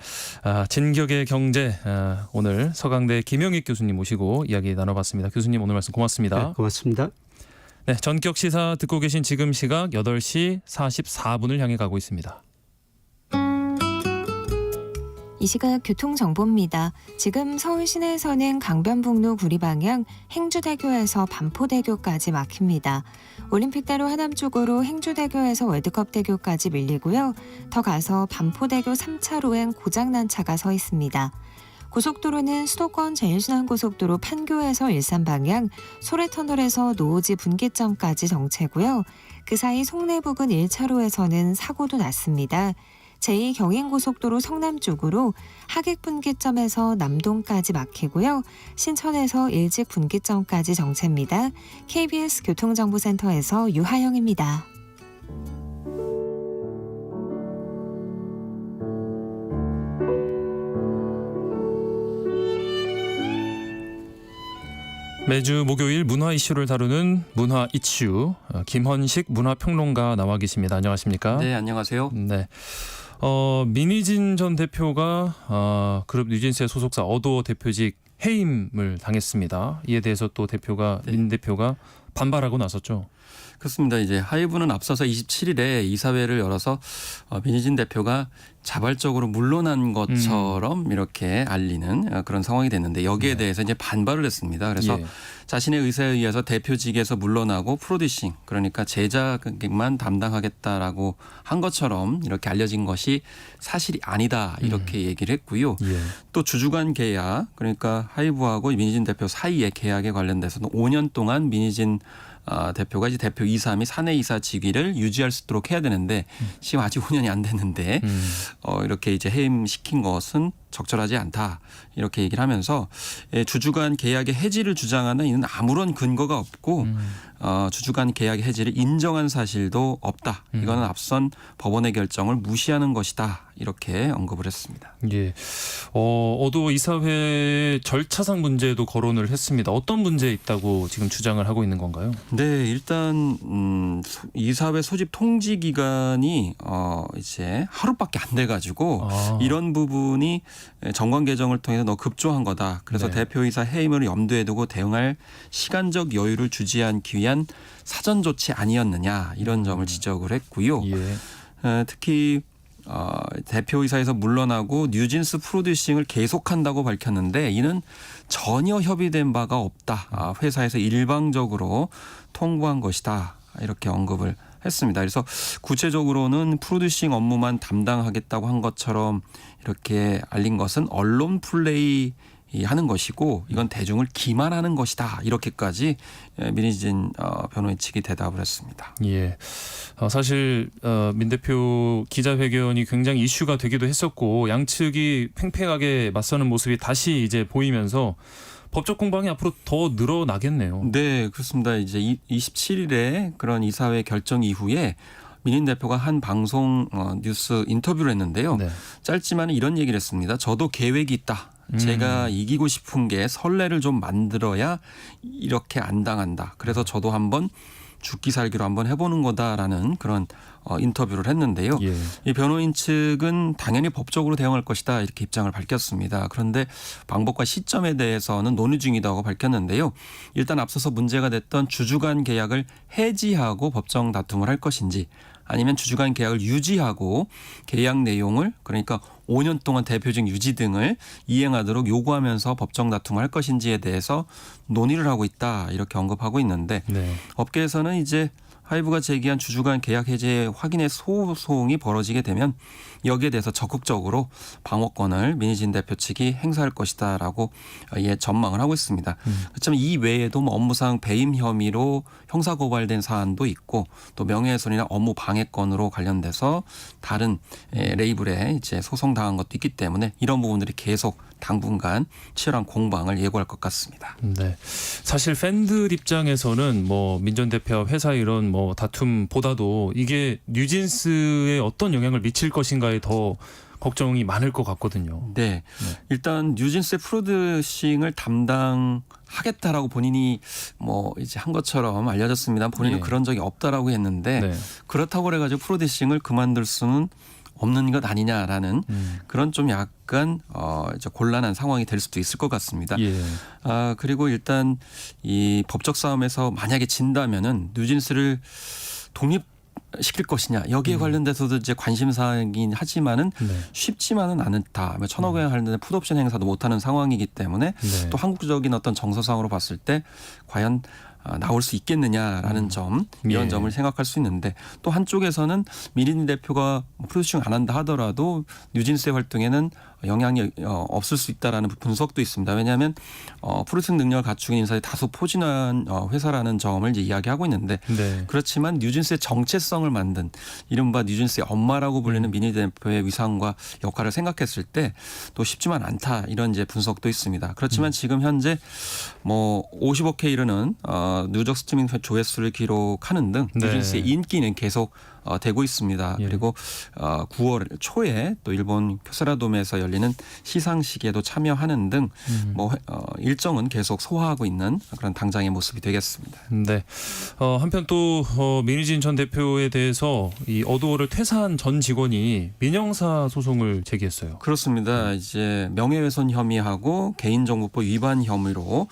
진격의 경제, 오늘 서강대 김영익 교수님 모시고 이야기 나눠봤습니다. 교수님 오늘 말씀 고맙습니다. 네, 고맙습니다. 네, 전격 시사 듣고 계신 지금 시각 8시 44분을 향해 가고 있습니다. 이 시각 교통정보입니다. 지금 서울 시내에서는 강변북로 구리 방향 행주대교에서 반포대교까지 막힙니다. 올림픽대로 하남 쪽으로 행주대교에서 월드컵대교까지 밀리고요. 더 가서 반포대교 3차로엔 고장난 차가 서 있습니다. 고속도로는 수도권 제일순환고속도로 판교에서 일산 방향, 소래터널에서 노오지 분기점까지 정체고요. 그 사이 송내 부근 1차로에서는 사고도 났습니다. 제2경인고속도로 성남 쪽으로 하객분기점에서 남동까지 막히고요. 신천에서 일직분기점까지 정체입니다. KBS 교통정보센터에서 유하영입니다. 매주 목요일 문화 이슈를 다루는 문화 이슈, 김헌식 문화평론가 나와 계십니다. 안녕하십니까? 네, 안녕하세요. 네. 민희진 전 대표가 그룹 뉴진스의 소속사 어도어 대표직 해임을 당했습니다. 이에 대해서 또 민 대표가 반발하고 나섰죠. 그렇습니다. 이제 하이브는 앞서서 27일에 이사회를 열어서 민희진 대표가 자발적으로 물러난 것처럼 이렇게 알리는 그런 상황이 됐는데 여기에 대해서 이제 반발을 했습니다. 그래서 자신의 의사에 의해서 대표직에서 물러나고 프로듀싱, 그러니까 제작만 담당하겠다라고 한 것처럼 이렇게 알려진 것이 사실이 아니다 이렇게 얘기를 했고요. 또 주주간 계약, 그러니까 하이브하고 민희진 대표 사이의 계약에 관련돼서는 5년 동안 민희진 대표가 이제 대표이사 및 사내이사 직위를 유지할 수 있도록 해야 되는데 지금 아직 5년이 안 됐는데 이렇게 이제 해임시킨 것은 적절하지 않다 이렇게 얘기를 하면서 주주간 계약의 해지를 주장하는 이는 아무런 근거가 없고 주주간 계약의 해지를 인정한 사실도 없다. 이거는 앞선 법원의 결정을 무시하는 것이다. 이렇게 언급을 했습니다. 예. 어도 이사회 절차상 문제도 거론을 했습니다. 어떤 문제 있다고 지금 주장을 하고 있는 건가요? 네, 일단 이사회 소집 통지 기간이 이제 하루밖에 안 돼 가지고 이런 부분이 정관 개정을 통해서 너무 급조한 거다. 그래서 대표이사 해임을 염두에 두고 대응할 시간적 여유를 주지 않기 위한 사전 조치 아니었느냐 이런 점을 지적을 했고요. 특히 대표이사에서 물러나고 뉴진스 프로듀싱을 계속한다고 밝혔는데 이는 전혀 협의된 바가 없다. 회사에서 일방적으로 통보한 것이다. 이렇게 언급을 했습니다. 그래서 구체적으로는 프로듀싱 업무만 담당하겠다고 한 것처럼 이렇게 알린 것은 언론 플레이 하는 것이고 이건 대중을 기만하는 것이다. 이렇게까지 민희진 변호인 측이 대답을 했습니다. 예. 사실 민 대표 기자회견이 굉장히 이슈가 되기도 했었고 양측이 팽팽하게 맞서는 모습이 다시 이제 보이면서 법적 공방이 앞으로 더 늘어나겠네요. 네, 그렇습니다. 이제 27일에 그런 이사회 결정 이후에 민희 대표가 한 방송 뉴스 인터뷰를 했는데요. 짧지만 이런 얘기를 했습니다. 저도 계획이 있다. 제가 이기고 싶은 게 선례를 좀 만들어야 이렇게 안 당한다. 그래서 저도 한번 죽기 살기로 한번 해보는 거다라는 그런 인터뷰를 했는데요. 이 변호인 측은 당연히 법적으로 대응할 것이다 이렇게 입장을 밝혔습니다. 그런데 방법과 시점에 대해서는 논의 중이다고 밝혔는데요. 일단 앞서서 문제가 됐던 주주간 계약을 해지하고 법정 다툼을 할 것인지 아니면 주주간 계약을 유지하고 계약 내용을 그러니까 5년 동안 대표직 유지 등을 이행하도록 요구하면서 법정 다툼을 할 것인지에 대해서 논의를 하고 있다 이렇게 언급하고 있는데 업계에서는 이제 하이브가 제기한 주주간 계약 해제 확인의 소송이 벌어지게 되면 여기에 대해서 적극적으로 방어권을 민희진 대표 측이 행사할 것이다라고 전망을 하고 있습니다. 그렇지만 이 외에도 뭐 업무상 배임 혐의로 형사고발된 사안도 있고 또 명예훼손이나 업무 방해권으로 관련돼서 다른 레이블에 이제 소송당한 것도 있기 때문에 이런 부분들이 계속 당분간 치열한 공방을 예고할 것 같습니다. 네, 사실 팬들 입장에서는 뭐 민 전 대표와 회사 이런 뭐 다툼보다도 이게 뉴진스에 어떤 영향을 미칠 것인가에 더 걱정이 많을 것 같거든요. 네. 일단 뉴진스의 프로듀싱을 담당하겠다라고 본인이 뭐 이제 한 것처럼 알려졌습니다. 본인은 예. 그런 적이 없다라고 했는데 네. 그렇다고 그래가지고 프로듀싱을 그만둘 수는 없는 것 아니냐라는 그런 좀 약간 이제 곤란한 상황이 될 수도 있을 것 같습니다. 예. 그리고 일단 이 법적 싸움에서 만약에 진다면은 뉴진스를 독립시킬 것이냐 여기에 관련돼서도 이제 관심사이긴 하지만은 쉽지만은 않다. 천억 원 관련된 풋옵션 행사도 못하는 상황이기 때문에 네. 또 한국적인 어떤 정서상으로 봤을 때 과연 나올 수 있겠느냐라는 점 이런 예. 점을 생각할 수 있는데 또 한쪽에서는 미린 대표가 프로듀싱 안 한다 하더라도 뉴진스의 활동에는 영향이 없을 수 있다라는 분석도 있습니다. 왜냐하면 프로듀싱 능력을 갖추고 있는 인사에 다소 포진한 회사라는 점을 이제 이야기하고 있는데 네. 그렇지만 뉴진스의 정체성을 만든 이른바 뉴진스의 엄마라고 불리는 미니 대표의 위상과 역할을 생각했을 때 또 쉽지만 않다 이런 이제 분석도 있습니다. 그렇지만 지금 현재 뭐 50억회 이르는 누적 스트리밍 조회수를 기록하는 등 네. 뉴진스의 인기는 계속 되고 있습니다. 예. 그리고 9월 초에 또 일본 교세라돔에서 열리는 시상식에도 참여하는 등 뭐 일정은 계속 소화하고 있는 그런 당장의 모습이 되겠습니다. 네. 한편 또 민희진 전 대표에 대해서 이 어도어를 퇴사한 전 직원이 민형사 소송을 제기했어요. 그렇습니다. 이제 명예훼손 혐의하고 개인정보법 위반 혐의로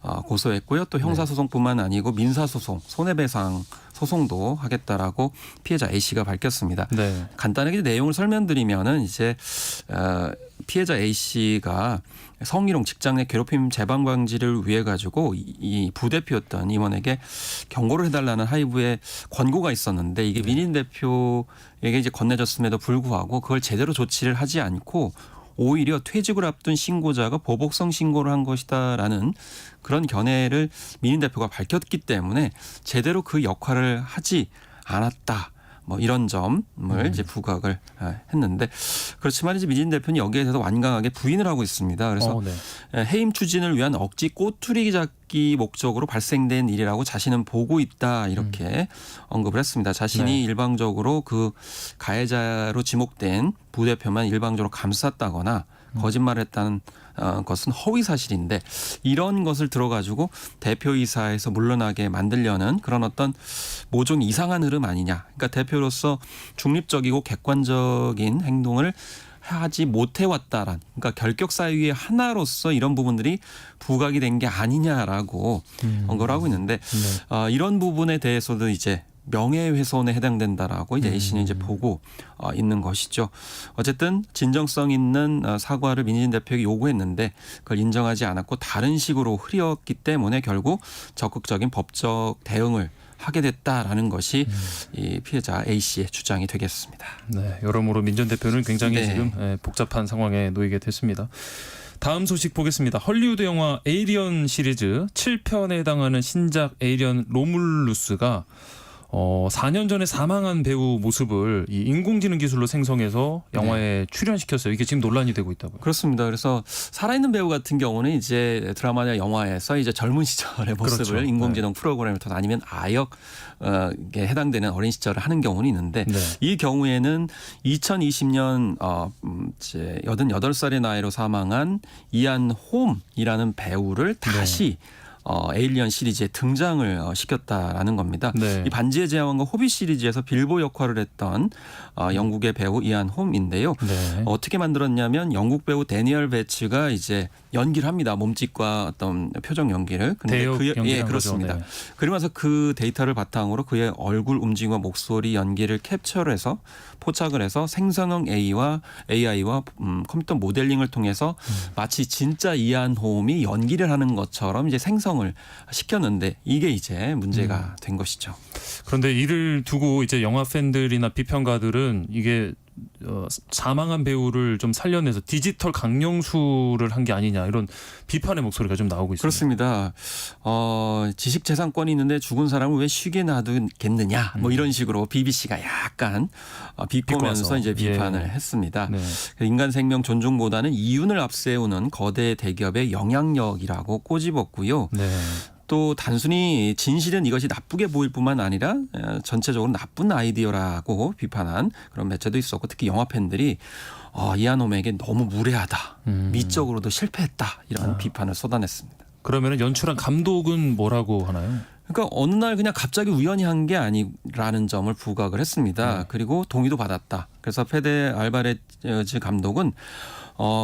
고소했고요. 또 형사소송뿐만 아니고 민사소송, 손해배상 소송도 하겠다라고 피해자 A 씨가 밝혔습니다. 네. 간단하게 내용을 설명드리면은 이제 피해자 A 씨가 성희롱 직장 내 괴롭힘 재방 방지를 위해 가지고 이 부대표였던 임원에게 경고를 해달라는 하이브의 권고가 있었는데 이게 민인 대표에게 이제 건네졌음에도 불구하고 그걸 제대로 조치를 하지 않고 오히려 퇴직을 앞둔 신고자가 보복성 신고를 한 것이다라는 그런 견해를 민인 대표가 밝혔기 때문에 제대로 그 역할을 하지 않았다. 뭐 이런 점을 이제 부각을 했는데 그렇지만 이제 민인 대표는 여기에 대해서 완강하게 부인을 하고 있습니다. 그래서 해임 추진을 위한 억지 꼬투리 잡기 목적으로 발생된 일이라고 자신은 보고 있다 이렇게 언급을 했습니다. 자신이 일방적으로 그 가해자로 지목된 부대표만 일방적으로 감쌌다거나 거짓말을 했다는 것은 허위 사실인데 이런 것을 들어가지고 대표이사에서 물러나게 만들려는 그런 어떤 모종 이상한 흐름 아니냐. 그러니까 대표로서 중립적이고 객관적인 행동을 하지 못해왔다란 그러니까 결격 사유의 하나로서 이런 부분들이 부각이 된 게 아니냐라고 언급을 하고 있는데 이런 부분에 대해서도 이제 명예훼손에 해당된다라고 이제 A씨는 이제 보고 있는 것이죠. 어쨌든 진정성 있는 사과를 민희진 대표에게 요구했는데 그걸 인정하지 않았고 다른 식으로 흐렸기 때문에 결국 적극적인 법적 대응을 하게 됐다라는 것이 이 피해자 A씨의 주장이 되겠습니다. 네, 여러모로 민 전 대표는 굉장히 지금 복잡한 상황에 놓이게 됐습니다. 다음 소식 보겠습니다. 헐리우드 영화 에이리언 시리즈 7편에 해당하는 신작 에이리언 로물루스가 4년 전에 사망한 배우 모습을 이 인공지능 기술로 생성해서 영화에 출연시켰어요. 이게 지금 논란이 되고 있다고요. 그렇습니다. 그래서 살아있는 배우 같은 경우는 이제 드라마나 영화에서 이제 젊은 시절의 모습을 그렇죠. 프로그램을 통해서 아니면 아역에 해당되는 어린 시절을 하는 경우는 있는데 이 경우에는 2020년 이제 88살의 나이로 사망한 이안 홈이라는 배우를 다시 에일리언 시리즈에 등장을 시켰다라는 겁니다. 이 반지의 제왕과 호빗 시리즈에서 빌보 역할을 했던 영국의 배우 이안 홈인데요. 어떻게 만들었냐면 영국 배우 데니얼 베츠가 이제 연기를 합니다. 몸짓과 어떤 표정 연기를. 근데 그렇습니다. 거죠. 그러면서 그 데이터를 바탕으로 그의 얼굴 움직임과 목소리 연기를 캡처를 해서 포착을 해서 생성형 AI와 컴퓨터 모델링을 통해서 마치 진짜 이안 홈이 연기를 하는 것처럼 이제 생성을 시켰는데 이게 이제 문제가 된 것이죠. 그런데 이를 두고 이제 영화 팬들이나 비평가들은 이게 사망한 배우를 좀 살려내서 디지털 강령수를 한 게 아니냐 이런 비판의 목소리가 좀 나오고 있습니다. 그렇습니다. 지식재산권이 있는데 죽은 사람을 왜 쉬게 놔두겠느냐 뭐 이런 식으로 BBC가 약간 비꼬면서 이제 비판을 했습니다. 인간 생명 존중보다는 이윤을 앞세우는 거대 대기업의 영향력이라고 꼬집었고요. 또 단순히 진실은 이것이 나쁘게 보일 뿐만 아니라 전체적으로 나쁜 아이디어라고 비판한 그런 매체도 있었고 특히 영화 팬들이 이한홈에게 너무 무례하다, 미적으로도 실패했다 이런 비판을 쏟아냈습니다. 그러면 연출한 감독은 뭐라고 하나요? 그러니까 어느 날 그냥 갑자기 우연히 한 게 아니라는 점을 부각을 했습니다. 그리고 동의도 받았다. 그래서 페데 알바레즈 감독은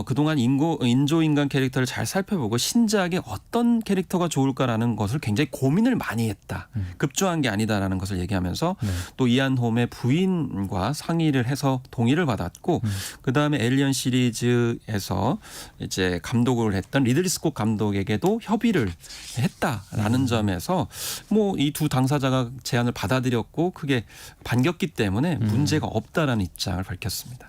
그동안 인조인간 캐릭터를 잘 살펴보고 신작에 어떤 캐릭터가 좋을까라는 것을 굉장히 고민을 많이 했다. 급조한 게 아니다라는 것을 얘기하면서 또 이안홈의 부인과 상의를 해서 동의를 받았고 그다음에 에일리언 시리즈에서 이제 감독을 했던 리들리 스콧 감독에게도 협의를 했다라는 점에서 뭐 이 두 당사자가 제안을 받아들였고 크게 반겼기 때문에 문제가 없다라는 입장을 밝혔습니다.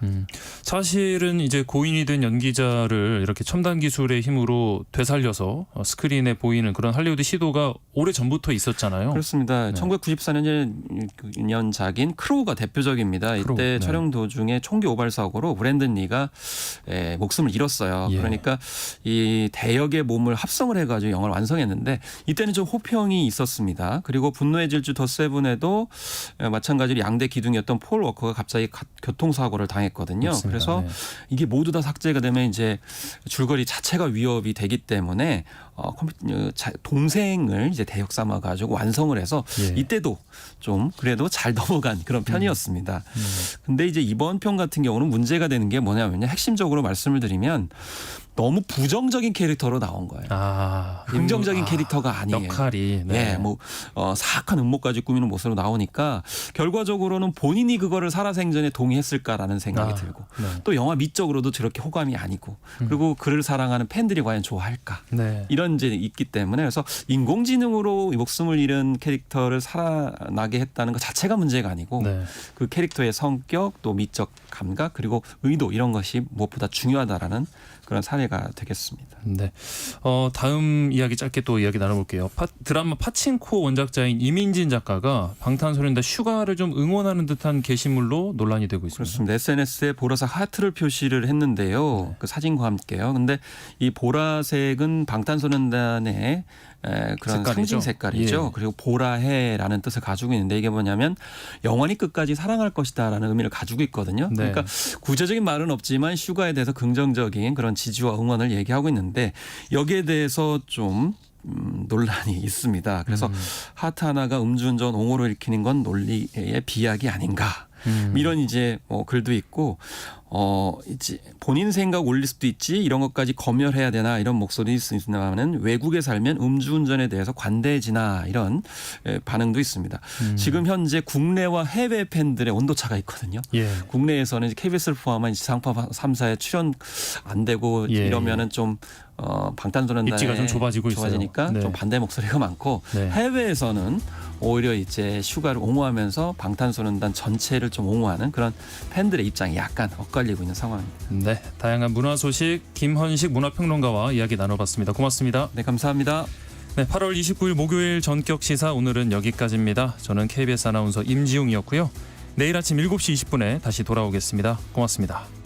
사실은 이제 고인이 된 연기자를 이렇게 첨단 기술의 힘으로 되살려서 스크린에 보이는 그런 할리우드 시도가 오래 전부터 있었잖아요. 그렇습니다. 1994년작인 크로우가 대표적입니다. 이때 촬영 도중에 총기 오발 사고로 브랜든 리가 목숨을 잃었어요. 그러니까 이 대역의 몸을 합성을 해가지고 영화를 완성했는데 이때는 좀 호평이 있었습니다. 그리고 분노의 질주 더 세븐에도 마찬가지로 양대 기둥이었던 폴 워커가 갑자기 교통사고를 당했거든요. 맞습니다. 그래서 이게 모두 다 삭제가 되면 이제 줄거리 자체가 위협이 되기 때문에 동생을 이제 대역 삼아 가지고 완성을 해서 이때도 좀 그래도 잘 넘어간 그런 편이었습니다. 근데 이제 이번 편 같은 경우는 문제가 되는 게 뭐냐면요. 핵심적으로 말씀을 드리면 너무 부정적인 캐릭터로 나온 거예요. 긍정적인 캐릭터가 아니에요. 역할이. 사악한 음모까지 꾸미는 모습으로 나오니까 결과적으로는 본인이 그거를 살아생전에 동의했을까라는 생각이 들고 또 영화 미적으로도 저렇게 호감이 아니고 그리고 그를 사랑하는 팬들이 과연 좋아할까 이런 이제 있기 때문에 그래서 인공지능으로 목숨을 잃은 캐릭터를 살아나게 했다는 것 자체가 문제가 아니고 그 캐릭터의 성격 또 미적 감각 그리고 의도 이런 것이 무엇보다 중요하다라는 그런 사례가 되겠습니다. 네. 다음 이야기 짧게 또 이야기 나눠볼게요. 드라마 파친코 원작자인 이민진 작가가 방탄소년단 슈가를 좀 응원하는 듯한 게시물로 논란이 되고 있습니다. 그렇습니다. SNS에 보라색 하트를 표시를 했는데요. 그 사진과 함께요. 근데 이 보라색은 방탄소년단의 그런 색깔이죠. 상징 색깔이죠. 그리고 보라해라는 뜻을 가지고 있는데 이게 뭐냐면 영원히 끝까지 사랑할 것이다라는 의미를 가지고 있거든요. 그러니까 구체적인 말은 없지만 슈가에 대해서 긍정적인 그런 지지와 응원을 얘기하고 있는데 여기에 대해서 좀 논란이 있습니다. 그래서 하트 하나가 음주운전 옹호로 읽히는 건 논리의 비약이 아닌가. 이런 이제 글도 있고 이제 본인 생각 올릴 수도 있지 이런 것까지 검열해야 되나 이런 목소리 있으나는 외국에 살면 음주운전에 대해서 관대해지나 이런 반응도 있습니다. 지금 현재 국내와 해외 팬들의 온도차가 있거든요. 국내에서는 KBS를 포함한 지상파 3사에 출연 안 되고 이러면은 좀 방탄소년단의 입지가 좀 좁아지니까 좀 반대 목소리가 많고 해외에서는 오히려 이제 슈가를 옹호하면서 방탄소년단 전체를 좀 옹호하는 그런 팬들의 입장이 약간 엇갈리고 있는 상황입니다. 네, 다양한 문화 소식 김헌식 문화평론가와 이야기 나눠봤습니다. 고맙습니다. 네, 감사합니다. 네, 8월 29일 목요일 전격 시사 오늘은 여기까지입니다. 저는 KBS 아나운서 임지웅이었고요. 내일 아침 7시 20분에 다시 돌아오겠습니다. 고맙습니다.